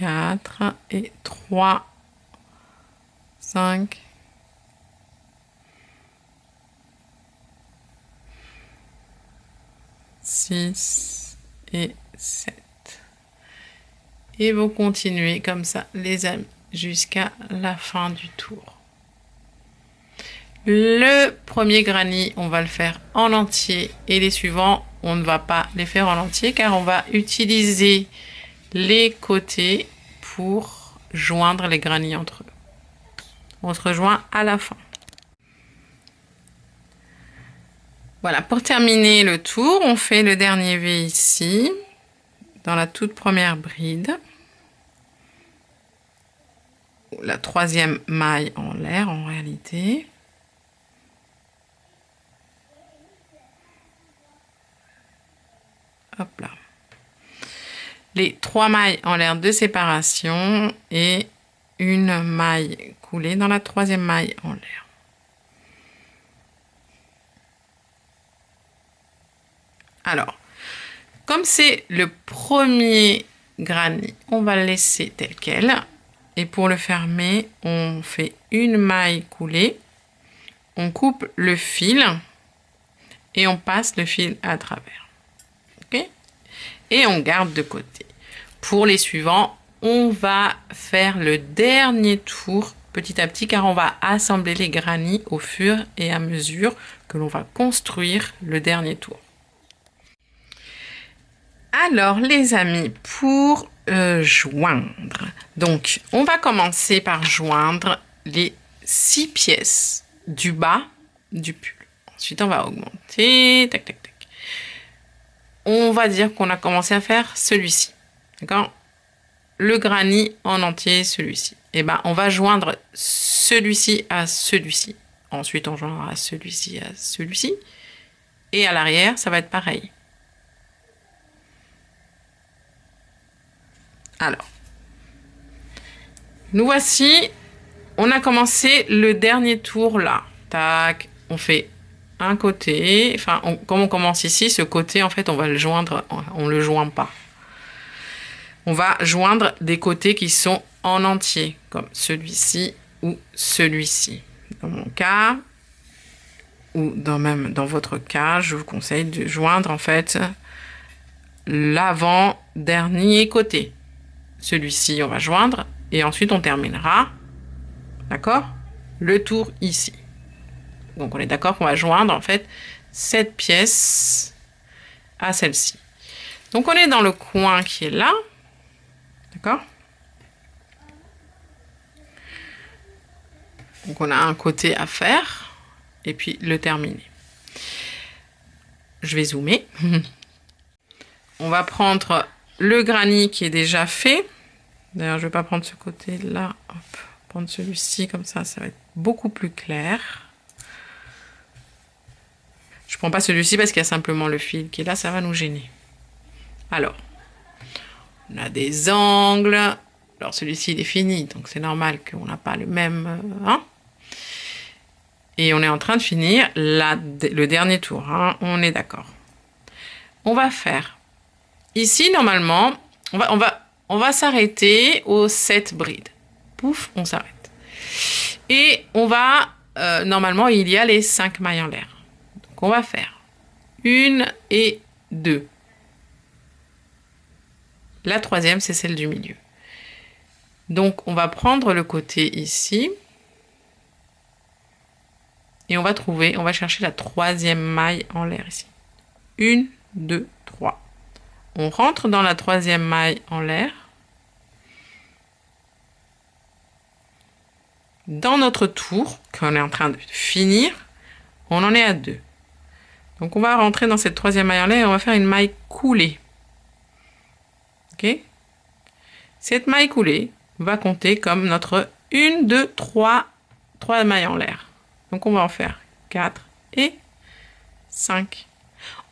4 et 3, 5, 6 et 7. Et vous continuez comme ça, les amis, jusqu'à la fin du tour. Le premier granny, on va le faire en entier et les suivants, on ne va pas les faire en entier car on va utiliser les côtés pour joindre les granny entre eux. On se rejoint à la fin. Voilà, pour terminer le tour, on fait le dernier V ici, dans la toute première bride. La troisième maille en l'air en réalité. Hop là. Les 3 mailles en l'air de séparation et une maille coulée dans la troisième maille en l'air. Alors, comme c'est le premier granny, on va le laisser tel quel. Et pour le fermer, on fait une maille coulée, on coupe le fil et on passe le fil à travers. Okay? Et on garde de côté. Pour les suivants, on va faire le dernier tour petit à petit car on va assembler les granny au fur et à mesure que l'on va construire le dernier tour. Alors les amis, pour joindre, donc on va commencer par joindre les 6 pièces du bas du pull. Ensuite on va augmenter, tac tac tac. On va dire qu'on a commencé à faire celui-ci, d'accord? Le granny en entier, celui-ci. Et ben on va joindre celui-ci à celui-ci. Ensuite on joindra celui-ci à celui-ci. Et à l'arrière ça va être pareil. Alors, nous voici, on a commencé le dernier tour là. Tac, on fait un côté, enfin, comme on commence ici, ce côté, en fait, on va le joindre, on ne le joint pas. On va joindre des côtés qui sont en entier, comme celui-ci ou celui-ci. Dans mon cas, ou même dans votre cas, je vous conseille de joindre, en fait, l'avant-dernier côté. Celui-ci, on va joindre et ensuite on terminera, d'accord, le tour ici. Donc on est d'accord qu'on va joindre en fait cette pièce à celle-ci. Donc on est dans le coin qui est là, d'accord. Donc on a un côté à faire et puis le terminer. Je vais zoomer. On va prendre le granny qui est déjà fait. D'ailleurs, je ne vais pas prendre ce côté-là. Prendre celui-ci, comme ça va être beaucoup plus clair. Je ne prends pas celui-ci parce qu'il y a simplement le fil qui est là, ça va nous gêner. Alors, on a des angles. Alors, celui-ci, il est fini, donc c'est normal qu'on n'a pas le même... hein. Et on est en train de finir le dernier tour, hein. On est d'accord. On va faire... Ici, normalement, on va s'arrêter aux 7 brides. Pouf, on s'arrête. Et on va, normalement, il y a les 5 mailles en l'air. Donc, on va faire 1 et 2. La troisième, c'est celle du milieu. Donc, on va prendre le côté ici. Et on va chercher la troisième maille en l'air ici. 1, 2, 3. On rentre dans la troisième maille en l'air. Dans notre tour, qu'on est en train de finir, on en est à 2. Donc on va rentrer dans cette troisième maille en l'air et on va faire une maille coulée. Ok? Cette maille coulée va compter comme notre 1, 2, 3 mailles en l'air. Donc on va en faire 4 et 5.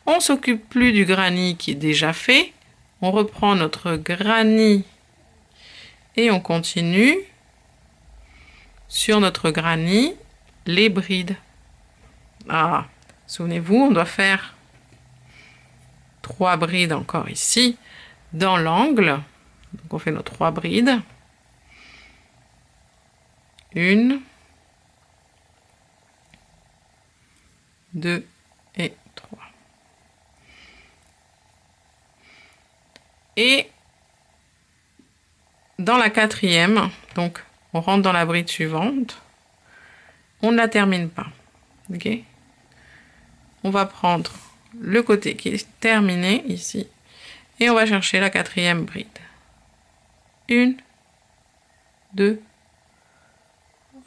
On ne s'occupe plus du granny qui est déjà fait. On reprend notre granny et on continue sur notre granny les brides. Ah, souvenez-vous, on doit faire 3 brides encore ici dans l'angle. Donc on fait nos 3 brides. 1, 2 et 3. Et dans la 4e, donc on rentre dans la bride suivante, on ne la termine pas. Ok? On va prendre le côté qui est terminé ici et on va chercher la 4e bride. 1, 2,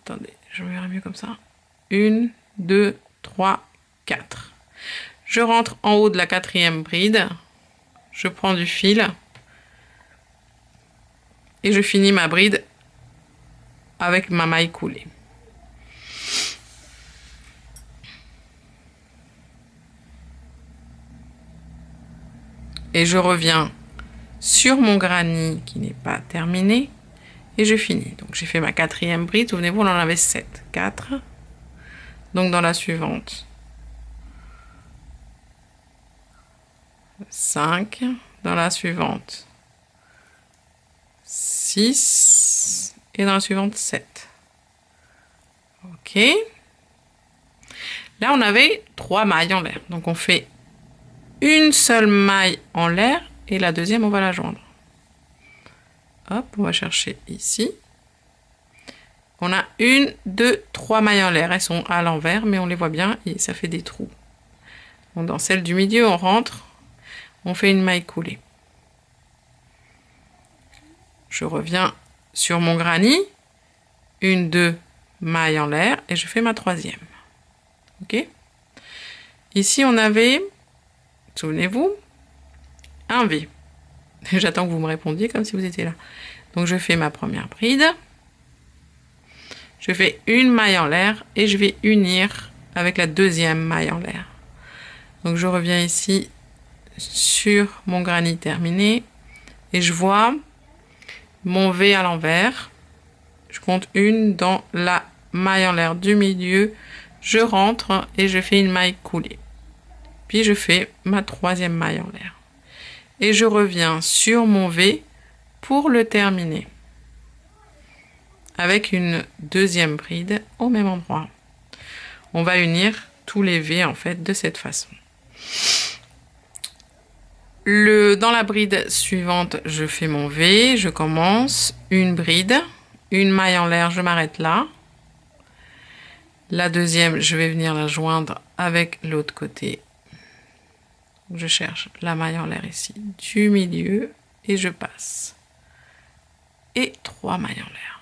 attendez, je verrai mieux comme ça. 1, 2, 3, 4. Je rentre en haut de la 4e bride, je prends du fil et je finis ma bride avec ma maille coulée. Et je reviens sur mon granny qui n'est pas terminé et je finis. Donc j'ai fait ma 4e bride, souvenez-vous on en avait 7, 4. Donc dans la suivante, 5, dans la suivante, 6 et dans la suivante 7. Ok. Là on avait 3 mailles en l'air. Donc on fait une seule maille en l'air et la deuxième on va la joindre. Hop, on va chercher ici. On a 1, 2, 3 mailles en l'air. Elles sont à l'envers, mais on les voit bien et ça fait des trous. Donc dans celle du milieu, on rentre, on fait une maille coulée. Je reviens sur mon granny, 1, 2 mailles en l'air et je fais ma 3e. Ok? Ici, on avait, souvenez-vous, un V. J'attends que vous me répondiez comme si vous étiez là. Donc je fais ma première bride. Je fais une maille en l'air et je vais unir avec la deuxième maille en l'air. Donc je reviens ici sur mon granny terminé et je vois mon V à l'envers. Je compte une dans la maille en l'air du milieu. Je rentre et je fais une maille coulée. Puis je fais ma 3e maille en l'air. Et je reviens sur mon V pour le terminer avec une 2e bride au même endroit. On va unir tous les V en fait de cette façon. Dans la bride suivante, je fais mon V, je commence une bride, une maille en l'air, je m'arrête là. La deuxième, je vais venir la joindre avec l'autre côté. Je cherche la maille en l'air ici du milieu et je passe. Et 3 mailles en l'air.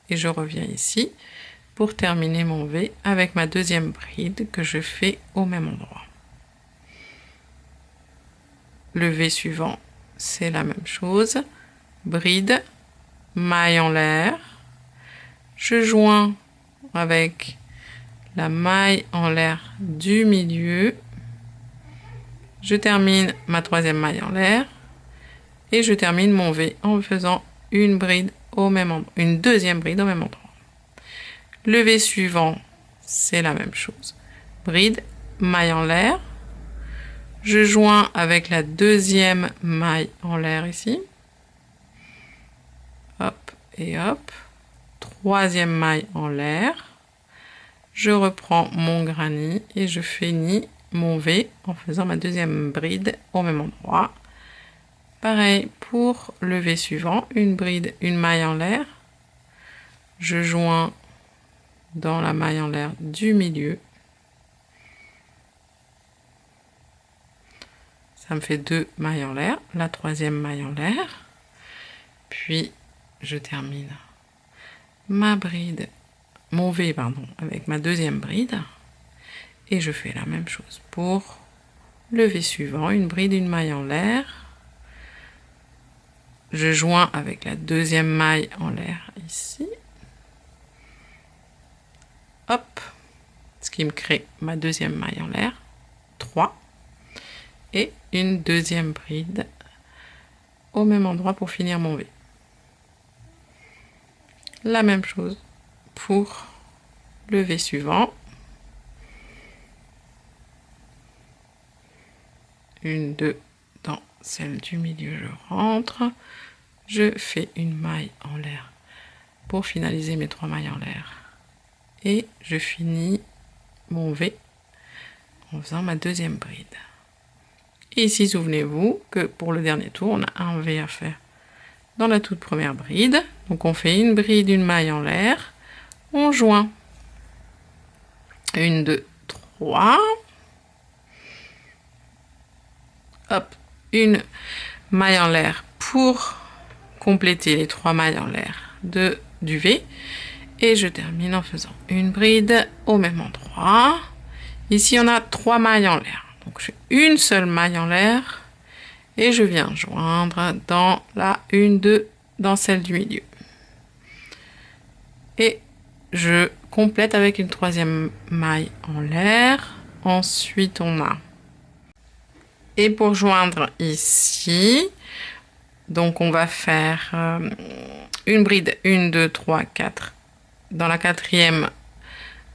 Et je reviens ici pour terminer mon V avec ma 2e bride que je fais au même endroit. Le V suivant, c'est la même chose. Bride, maille en l'air. Je joins avec la maille en l'air du milieu. Je termine ma 3e maille en l'air. Et je termine mon V en faisant une bride au même endroit, une 2e bride au même endroit. Le V suivant, c'est la même chose. Bride, maille en l'air. Je joins avec la 2e maille en l'air ici. Hop et hop. 3e maille en l'air. Je reprends mon granny et je finis mon V en faisant ma 2e bride au même endroit. Pareil pour le V suivant, une bride, une maille en l'air. Je joins dans la maille en l'air du milieu. Ça me fait 2 mailles en l'air, la 3e maille en l'air. Puis je termine ma bride, mon V pardon, avec ma 2e bride. Et je fais la même chose pour le V suivant, une bride, une maille en l'air. Je joins avec la 2e maille en l'air ici. Hop, ce qui me crée ma 2e maille en l'air, 3. Et une 2e bride au même endroit pour finir mon V. La même chose pour le V suivant. Une, 2 dans celle du milieu, je rentre. je fais une maille en l'air pour finaliser mes 3 mailles en l'air. Et je finis mon V en faisant ma deuxième bride. Et ici, souvenez-vous que pour le dernier tour, on a un V à faire dans la toute première bride. Donc on fait une bride, une maille en l'air, on joint. 1, 2, 3. Hop, une maille en l'air pour compléter les 3 mailles en l'air du V. Et je termine en faisant une bride au même endroit. Ici, on a 3 mailles en l'air. Donc, je fais une seule maille en l'air et je viens joindre dans la 1, 2, dans celle du milieu. Et je complète avec une 3e maille en l'air. Ensuite, on a... Et pour joindre ici, donc on va faire une bride, 1, 2, 3, 4. Dans la 4e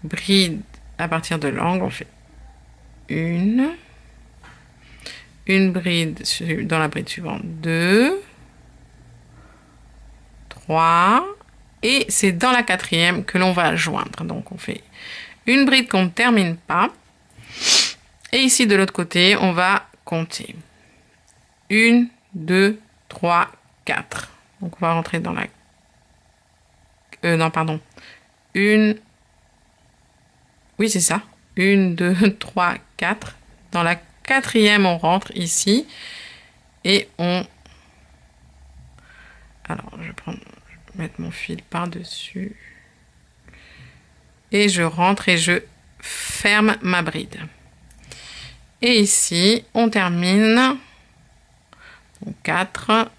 bride, à partir de l'angle, on fait une bride dans la bride suivante, 2, 3, et c'est dans la 4e que l'on va joindre. Donc on fait une bride qu'on ne termine pas, et ici de l'autre côté, on va compter 1, 2, 3, 4. Donc on va rentrer dans la... non, pardon. Oui, c'est ça. 1, 2, 3, 4. Dans la 4e, on rentre ici. Et on... Alors, je vais mettre mon fil par-dessus. Et je rentre et je ferme ma bride. Et ici, on termine. Donc 4,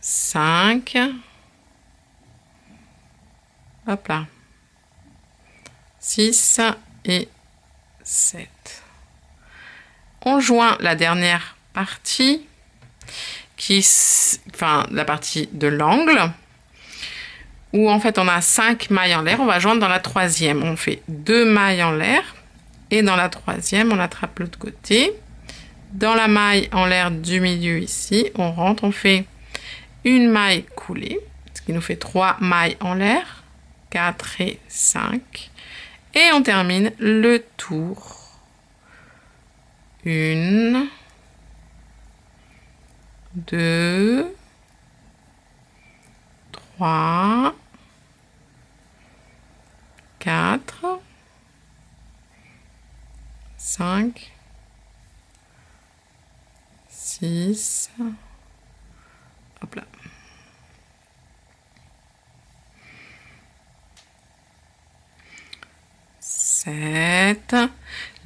5. Hop là. 6 et 7. On joint la dernière partie, la partie de l'angle, où en fait on a 5 mailles en l'air. On va joindre dans la 3e. On fait 2 mailles en l'air et dans la 3e, on attrape l'autre côté. Dans la maille en l'air du milieu ici, on rentre, on fait une maille coulée, ce qui nous fait 3 mailles en l'air, 4 et 5. Et on termine le tour. 1, 2, 3, 4, 5, 6, hop là. 7,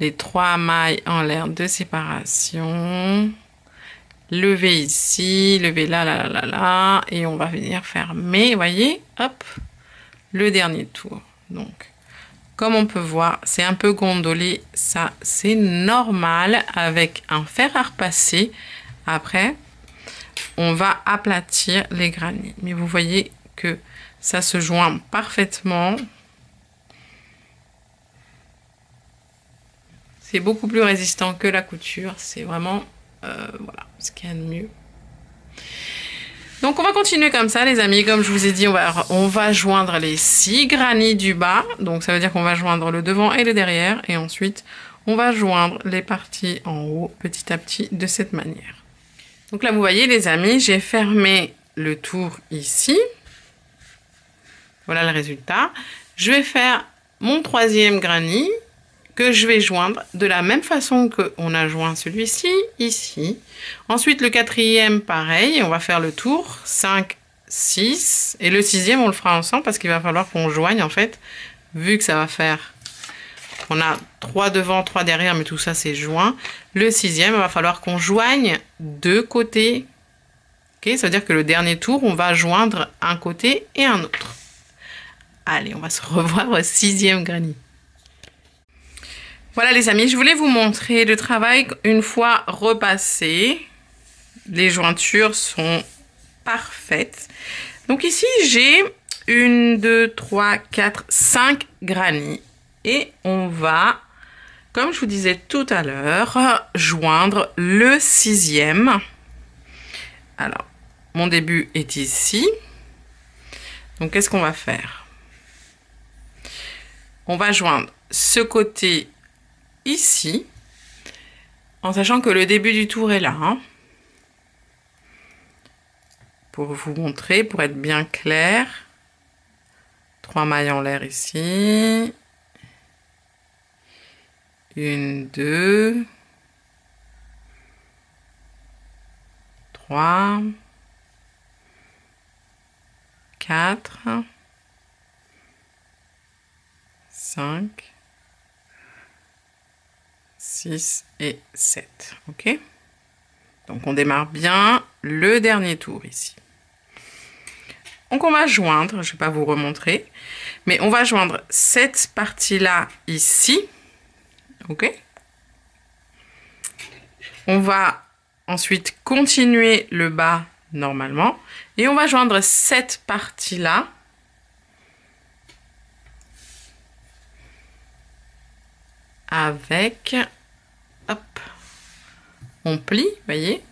les 3 mailles en l'air de séparation, lever ici, lever là, là, là, là, là, et on va venir fermer, voyez, hop, le dernier tour. Donc, comme on peut voir, c'est un peu gondolé, ça c'est normal avec un fer à repasser. Après, on va aplatir les granits. Mais vous voyez que ça se joint parfaitement. C'est beaucoup plus résistant que la couture. C'est vraiment voilà, ce qu'il y a de mieux. Donc on va continuer comme ça les amis. Comme je vous ai dit, on va joindre les 6 granits du bas. Donc ça veut dire qu'on va joindre le devant et le derrière. Et ensuite, on va joindre les parties en haut petit à petit de cette manière. Donc là, vous voyez les amis, j'ai fermé le tour ici. Voilà le résultat. Je vais faire mon 3e granit que je vais joindre de la même façon qu'on a joint celui-ci, ici. Ensuite, le 4e, pareil, on va faire le tour, 5, 6. Et le 6e, on le fera ensemble parce qu'il va falloir qu'on joigne, en fait, vu que ça va faire... On a 3 devant, 3 derrière, mais tout ça, c'est joint. Le 6e, il va falloir qu'on joigne 2 côtés. Okay, ça veut dire que le dernier tour, on va joindre un côté et un autre. Allez, on va se revoir au 6e granit. Voilà les amis, je voulais vous montrer le travail une fois repassé. Les jointures sont parfaites. Donc ici, j'ai 1, 2, 3, 4, 5 granits. Et on va, comme je vous disais tout à l'heure, joindre le 6e. Alors, mon début est ici. Donc, qu'est-ce qu'on va faire? On va joindre ce côté ici, en sachant que le début du tour est là. Hein. Pour vous montrer, pour être bien clair. 3 mailles en l'air ici. 1, 2, 3, 4, 5, 6 et 7. Ok? Donc on démarre bien le dernier tour ici. Donc on va joindre, je ne vais pas vous remontrer, mais on va joindre cette partie-là ici. Ok? On va ensuite continuer le bas normalement. Et on va joindre cette partie-là. Avec, hop, on plie, voyez.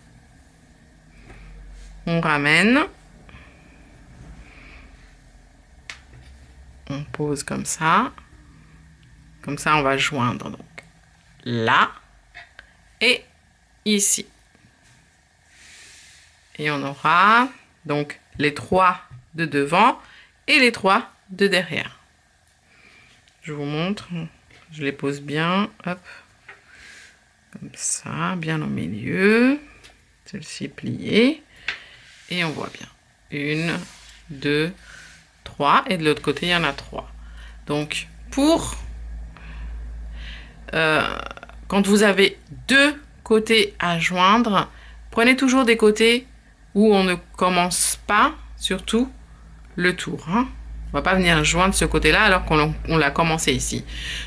On ramène. On pose comme ça. Comme ça, on va joindre donc là et ici. Et on aura donc les 3 de devant et les 3 de derrière. Je vous montre. Je les pose bien. Hop. Comme ça, bien au milieu. Celle-ci pliée. Et on voit bien. 1, 2, 3. Et de l'autre côté, il y en a 3. Donc, pour... quand vous avez 2 côtés à joindre, prenez toujours des côtés où on ne commence pas, surtout, le tour. Hein. On va pas venir joindre ce côté-là alors qu'on l'a commencé ici.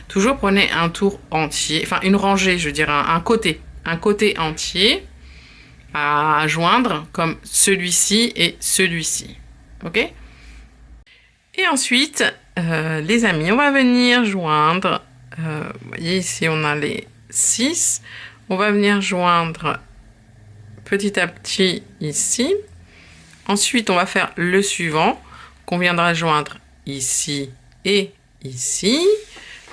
Toujours prenez un tour entier, enfin une rangée, je veux dire un côté entier à joindre comme celui-ci et celui-ci. Ok? Et ensuite, les amis, on va venir joindre, vous voyez ici on a les 6, on va venir joindre petit à petit ici. Ensuite, on va faire le suivant qu'on viendra joindre ici et ici.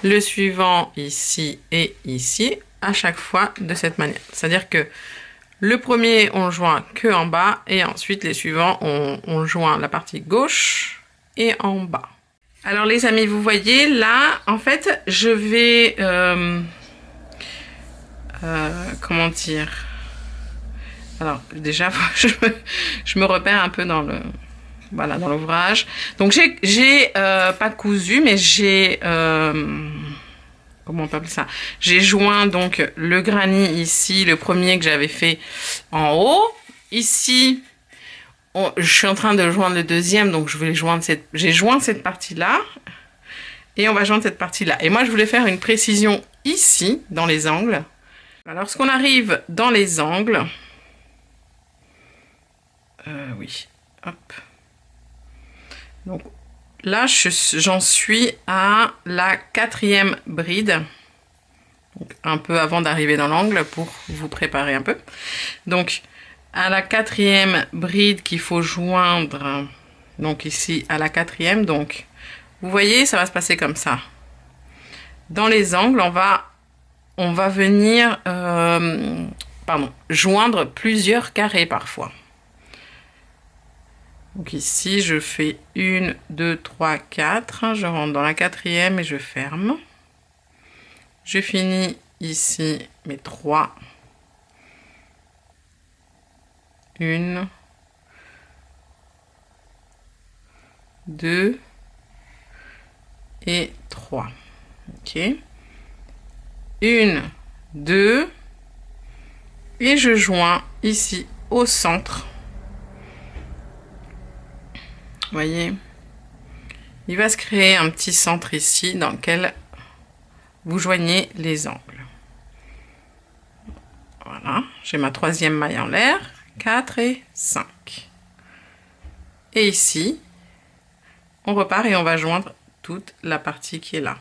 Le suivant ici et ici, à chaque fois de cette manière. C'est-à-dire que le premier, on joint que en bas et ensuite les suivants, on joint la partie gauche et en bas. Alors les amis, vous voyez là, en fait, je vais... comment dire? Alors déjà, je me repère un peu dans le... Voilà, dans l'ouvrage. Donc, j'ai pas cousu, mais j'ai... comment on peut appeler ça? J'ai joint donc le granit ici, le premier que j'avais fait en haut. Ici, je suis en train de joindre le deuxième, donc je vais joindre j'ai joint cette partie-là. Et on va joindre cette partie-là. Et moi, je voulais faire une précision ici, dans les angles. Alors, lorsqu'on arrive dans les angles... oui, hop. Donc là, j'en suis à la 4e bride. Donc, un peu avant d'arriver dans l'angle pour vous préparer un peu. Donc, à la 4e bride qu'il faut joindre. Donc ici, à la 4e. Donc, vous voyez, ça va se passer comme ça. Dans les angles, on va venir joindre plusieurs carrés parfois. Donc ici, je fais 1, 2, 3, 4. Je rentre dans la 4e et je ferme. Je finis ici mes 3. 1, 2 et 3. Ok. 1, 2. Et je joins ici au centre. Vous voyez, il va se créer un petit centre ici dans lequel vous joignez les angles. Voilà, j'ai ma 3e maille en l'air, 4 et 5. Et ici, on repart et on va joindre toute la partie qui est là.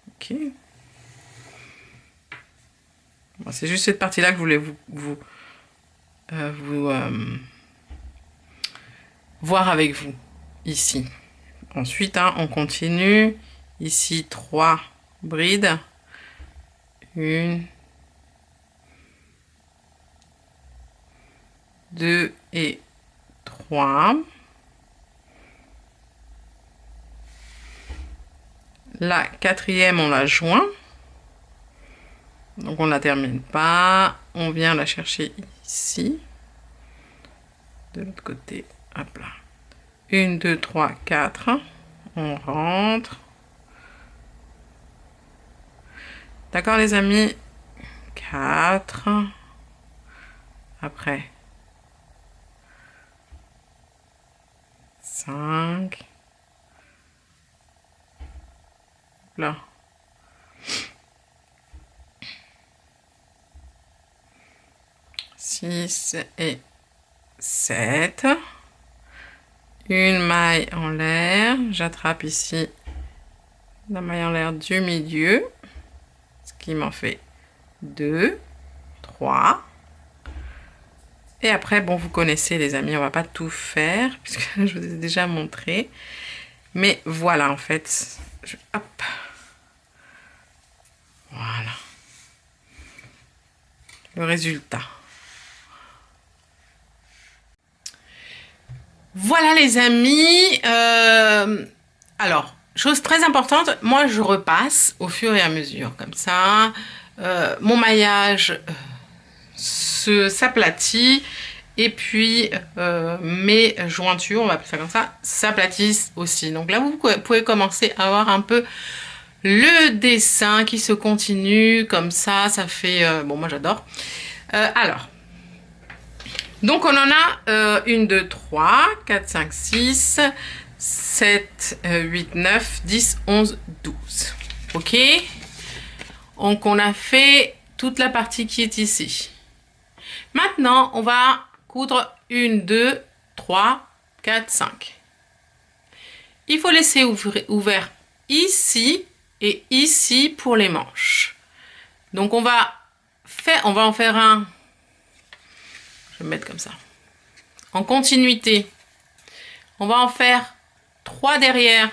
Ok. Bon, c'est juste cette partie-là que je voulais vous voir avec vous ici. Ensuite, hein, on continue. Ici, 3 brides. 1, 2 et 3. La quatrième, on la joint. Donc on ne la termine pas. On vient la chercher ici. De l'autre côté. Hop là. 1, 2, 3, 4. On rentre. D'accord les amis? 4. Après. 5. Là. 6 et 7. Une maille en l'air. J'attrape ici la maille en l'air du milieu. Ce qui m'en fait 2, 3. Et après, bon, vous connaissez les amis, on va pas tout faire puisque je vous ai déjà montré. Mais voilà, en fait, hop. Voilà. Le résultat. Voilà les amis. Alors, chose très importante, moi je repasse au fur et à mesure. Comme ça, mon maillage s'aplatit. Et puis, mes jointures, on va appeler ça comme ça, s'aplatissent aussi. Donc là, vous pouvez commencer à avoir un peu le dessin qui se continue. Comme ça fait... bon, moi j'adore. Alors... Donc, on en a 1, 2, 3, 4, 5, 6, 7, 8, 9, 10, 11, 12. OK? Donc, on a fait toute la partie qui est ici. Maintenant, on va coudre 1, 2, 3, 4, 5. Il faut laisser ouvert ici et ici pour les manches. Donc, on va en faire un... Je vais me mettre comme ça. En continuité, on va en faire 3 derrière.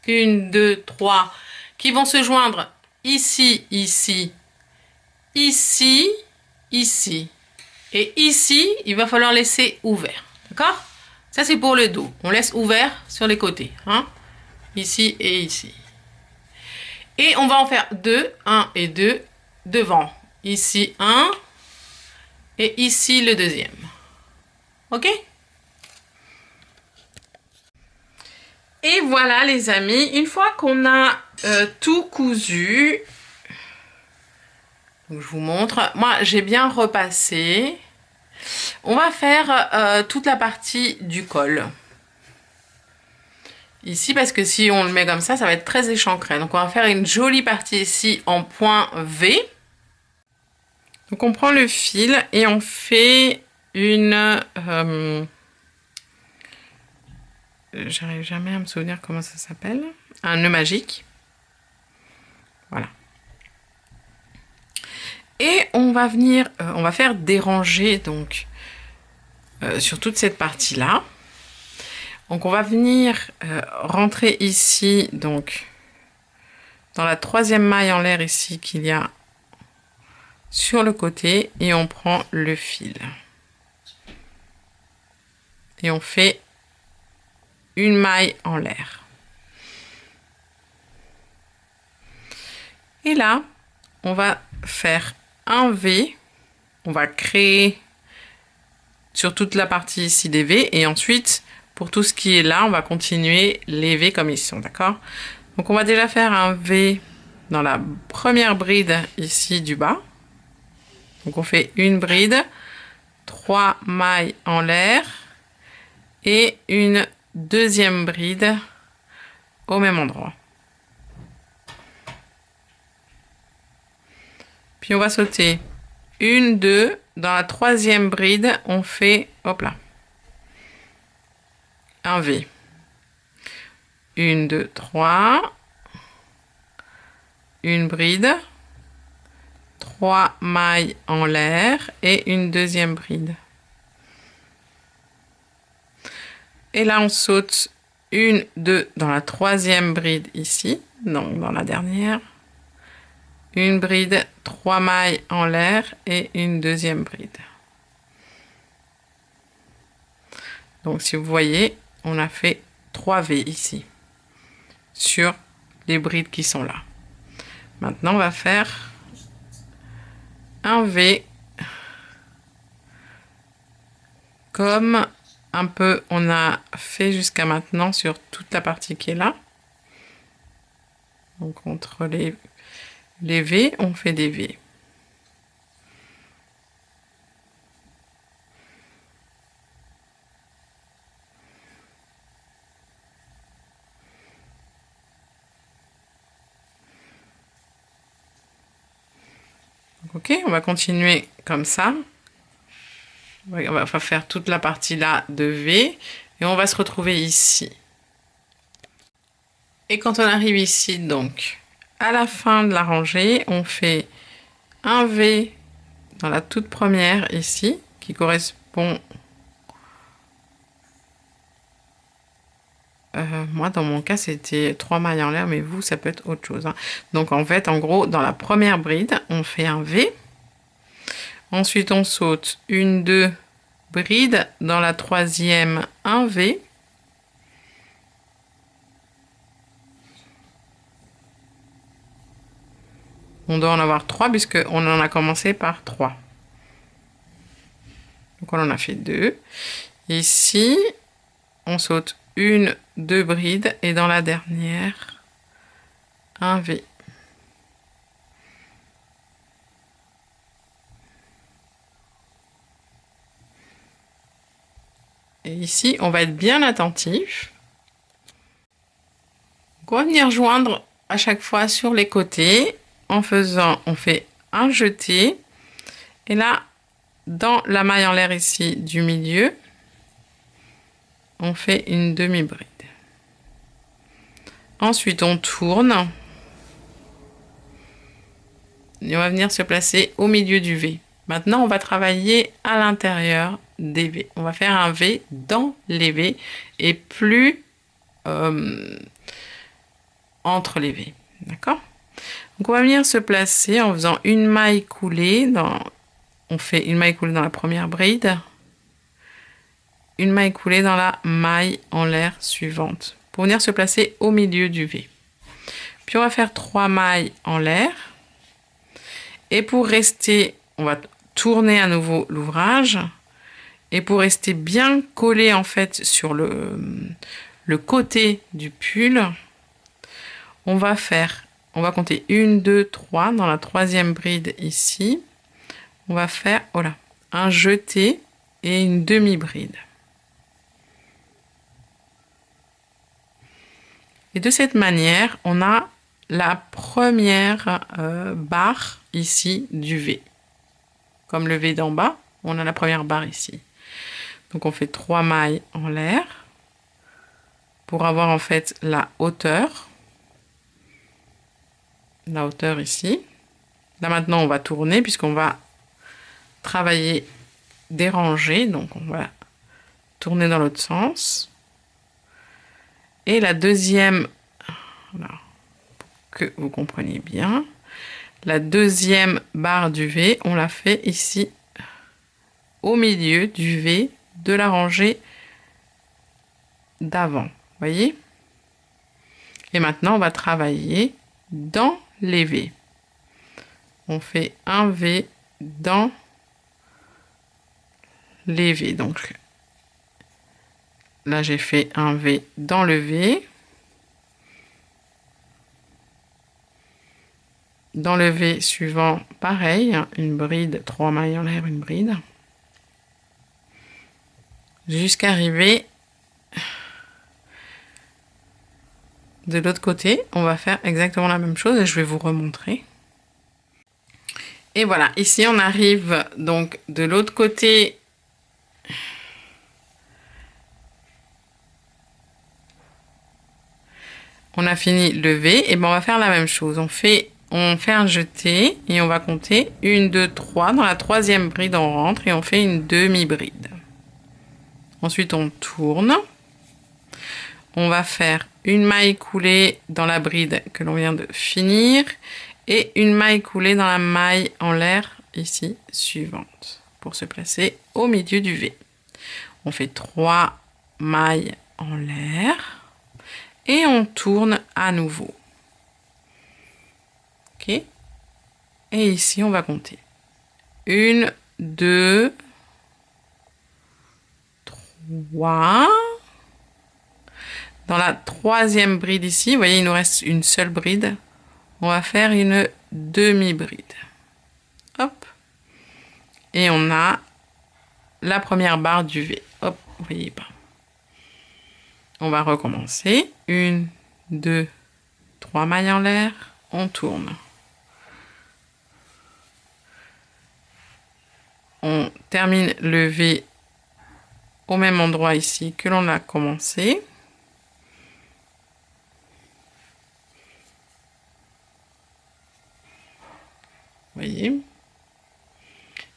1, 2, 3 qui vont se joindre ici, ici, ici, ici. Et ici, il va falloir laisser ouvert. D'accord? Ça, c'est pour le dos. On laisse ouvert sur les côtés. Hein? Ici et ici. Et on va en faire 2, 1 et 2 devant. Ici, 1. Et ici, le deuxième. OK? Et voilà, les amis. Une fois qu'on a tout cousu, donc je vous montre. Moi, j'ai bien repassé. On va faire toute la partie du col. Ici, parce que si on le met comme ça va être très échancré. Donc, on va faire une jolie partie ici en point V. Donc on prend le fil et on fait une... j'arrive jamais à me souvenir comment ça s'appelle. Un nœud magique. Voilà. Et on va venir... on va faire des rangées donc sur toute cette partie-là. Donc on va venir rentrer ici donc dans la 3e maille en l'air ici qu'il y a sur le côté et on prend le fil et on fait une maille en l'air et là on va faire un V, on va créer sur toute la partie ici des V et ensuite pour tout ce qui est là on va continuer les V comme ils sont, d'accord? Donc on va déjà faire un V dans la première bride ici du bas. Donc on fait une bride, 3 mailles en l'air et une deuxième bride au même endroit. Puis on va sauter 1, 2, dans la 3e bride, on fait, hop là, un V. 1, 2, 3, une bride, 3 mailles en l'air et une deuxième bride. Et là, on saute 1, 2 dans la troisième bride ici, donc dans la dernière. Une bride, 3 mailles en l'air et une deuxième bride. Donc si vous voyez, on a fait 3 V ici sur les brides qui sont là. Maintenant, on va faire un V comme un peu on a fait jusqu'à maintenant sur toute la partie qui est là. Donc entre les V, on fait des V. Ok, on va continuer comme ça. On va faire toute la partie là de V et on va se retrouver ici. Et quand on arrive ici, donc, à la fin de la rangée, on fait un V dans la toute première ici, qui correspond... moi, dans mon cas, c'était 3 mailles en l'air, mais vous, ça peut être autre chose. Hein. Donc, en fait, en gros, dans la première bride, on fait un V. Ensuite, on saute 1, 2 brides. Dans la troisième, un V. On doit en avoir 3 puisqu'on en a commencé par 3. Donc, on en a fait 2. Ici, on saute 1, 2 brides et dans la dernière, un V. Et ici, on va être bien attentif. Donc, on va venir joindre à chaque fois sur les côtés en faisant, on fait un jeté. Et là, dans la maille en l'air ici du milieu, on fait une demi-bride. Ensuite, on tourne. Et on va venir se placer au milieu du V. Maintenant, on va travailler à l'intérieur des V. On va faire un V dans les V et plus entre les V. D'accord? Donc, on va venir se placer en faisant une maille coulée. On fait une maille coulée dans la première bride. Une maille coulée dans la maille en l'air suivante. Pour venir se placer au milieu du V. Puis, on va faire 3 mailles en l'air. Et pour rester, on va tourner à nouveau l'ouvrage. Et pour rester bien collé en fait sur le côté du pull, on va compter 1, 2, 3 dans la troisième bride ici. On va faire un jeté et une demi-bride. Et de cette manière, on a la première barre ici du V. Comme le V d'en bas, on a la première barre ici. Donc on fait 3 mailles en l'air pour avoir en fait la hauteur. La hauteur ici. Là maintenant on va tourner puisqu'on va travailler des rangées. Donc on va tourner dans l'autre sens. Et la deuxième, pour que vous compreniez bien, la deuxième barre du V, on la fait ici au milieu du V de la rangée d'avant. Voyez? Et maintenant, on va travailler dans les V. On fait un V dans les V. Donc, là, j'ai fait un V dans le V. Dans le V suivant, pareil, une bride, 3 mailles en l'air, une bride. Jusqu'à arriver de l'autre côté. On va faire exactement la même chose et je vais vous remontrer. Et voilà, ici on arrive donc de l'autre côté. On a fini le V, et ben on va faire la même chose. On fait un jeté et on va compter 1, 2, 3. Dans la troisième bride, on rentre et on fait une demi-bride. Ensuite, on tourne. on va faire une maille coulée dans la bride que l'on vient de finir et une maille coulée dans la maille en l'air ici suivante pour se placer au milieu du V. On fait 3 mailles en l'air et on tourne à nouveau. Ok. Et ici on va compter 1, 2, 3. Dans la troisième bride ici, vous voyez, il nous reste une seule bride. On va faire une demi-bride. Hop. Et on a la première barre du V. Hop, vous voyez pas. On va recommencer. 1, 2, 3 mailles en l'air. On tourne. On termine le V au même endroit ici que l'on a commencé. Voyez.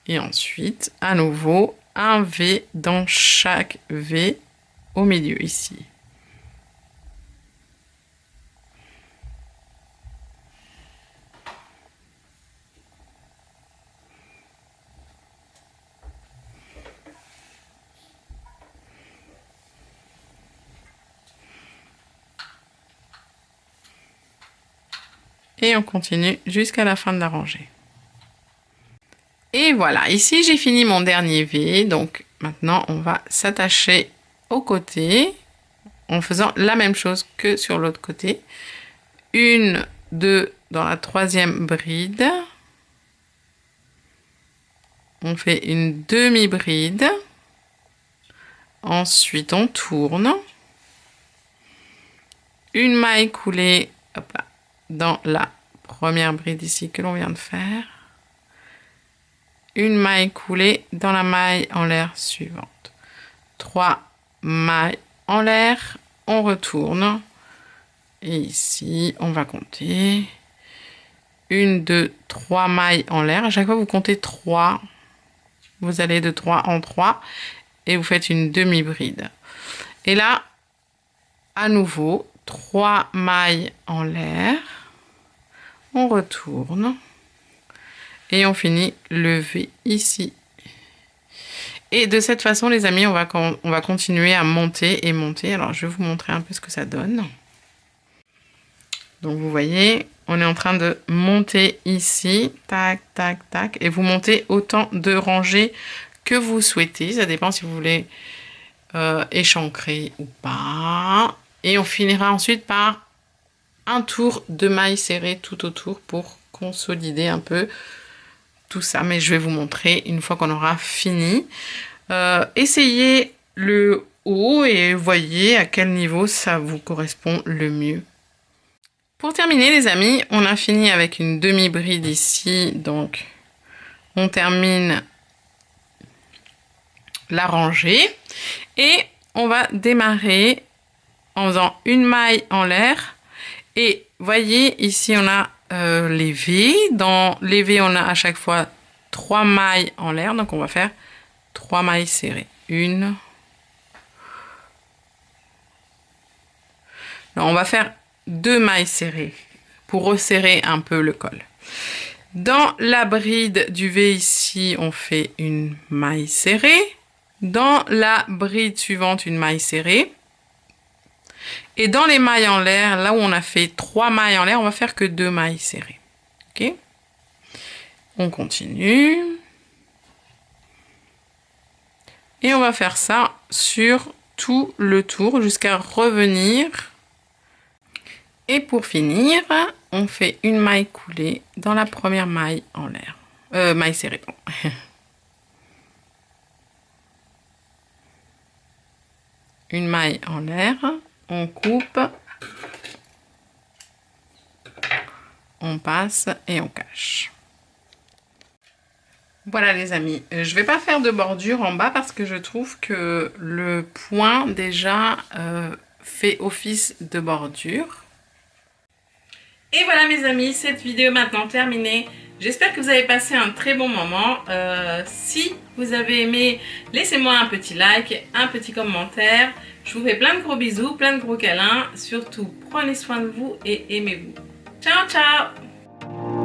Et ensuite, à nouveau, un V dans chaque V au milieu ici. Et on continue jusqu'à la fin de la rangée. Et voilà, ici j'ai fini mon dernier V, donc maintenant on va s'attacher au côté en faisant la même chose que sur l'autre côté. 1, 2 dans la troisième bride. On fait une demi-bride. Ensuite on tourne. Une maille coulée, hop là, dans la première bride ici que l'on vient de faire. Une maille coulée dans la maille en l'air suivante. 3 mailles en l'air, on retourne. Et ici, on va compter 1, 2, 3 mailles en l'air. À chaque fois, vous comptez 3. Vous allez de 3 en 3 et vous faites une demi-bride. Et là, à nouveau, 3 mailles en l'air. On retourne. Et on finit le V ici. Et de cette façon, les amis, on va continuer à monter et monter. Alors, je vais vous montrer un peu ce que ça donne. Donc, vous voyez, on est en train de monter ici. Tac, tac, tac. Et vous montez autant de rangées que vous souhaitez. Ça dépend si vous voulez échancrer ou pas. Et on finira ensuite par un tour de mailles serrées tout autour pour consolider un peu tout ça, mais je vais vous montrer une fois qu'on aura fini. Essayez le haut et voyez à quel niveau ça vous correspond le mieux. Pour terminer les amis, on a fini avec une demi-bride ici, donc on termine la rangée et on va démarrer en faisant une maille en l'air et voyez ici on a les V. Dans les V, on a à chaque fois 3 mailles en l'air. Donc, on va faire 3 mailles serrées. Une. Non, on va faire 2 mailles serrées pour resserrer un peu le col. Dans la bride du V ici, on fait une maille serrée. Dans la bride suivante, une maille serrée. Et dans les mailles en l'air, là où on a fait 3 mailles en l'air, on va faire que 2 mailles serrées. Ok? On continue. Et on va faire ça sur tout le tour jusqu'à revenir. Et pour finir, on fait une maille coulée dans la première maille en l'air. Maille serrée, pardon. Une maille en l'air. On coupe, on passe et on cache. Voilà les amis, je vais pas faire de bordure en bas parce que je trouve que le point déjà fait office de bordure. Et voilà mes amis, cette vidéo est maintenant terminée. J'espère que vous avez passé un très bon moment. Si vous avez aimé, laissez-moi un petit like, un petit commentaire. Je vous fais plein de gros bisous, plein de gros câlins. Surtout, prenez soin de vous et aimez-vous. Ciao, ciao!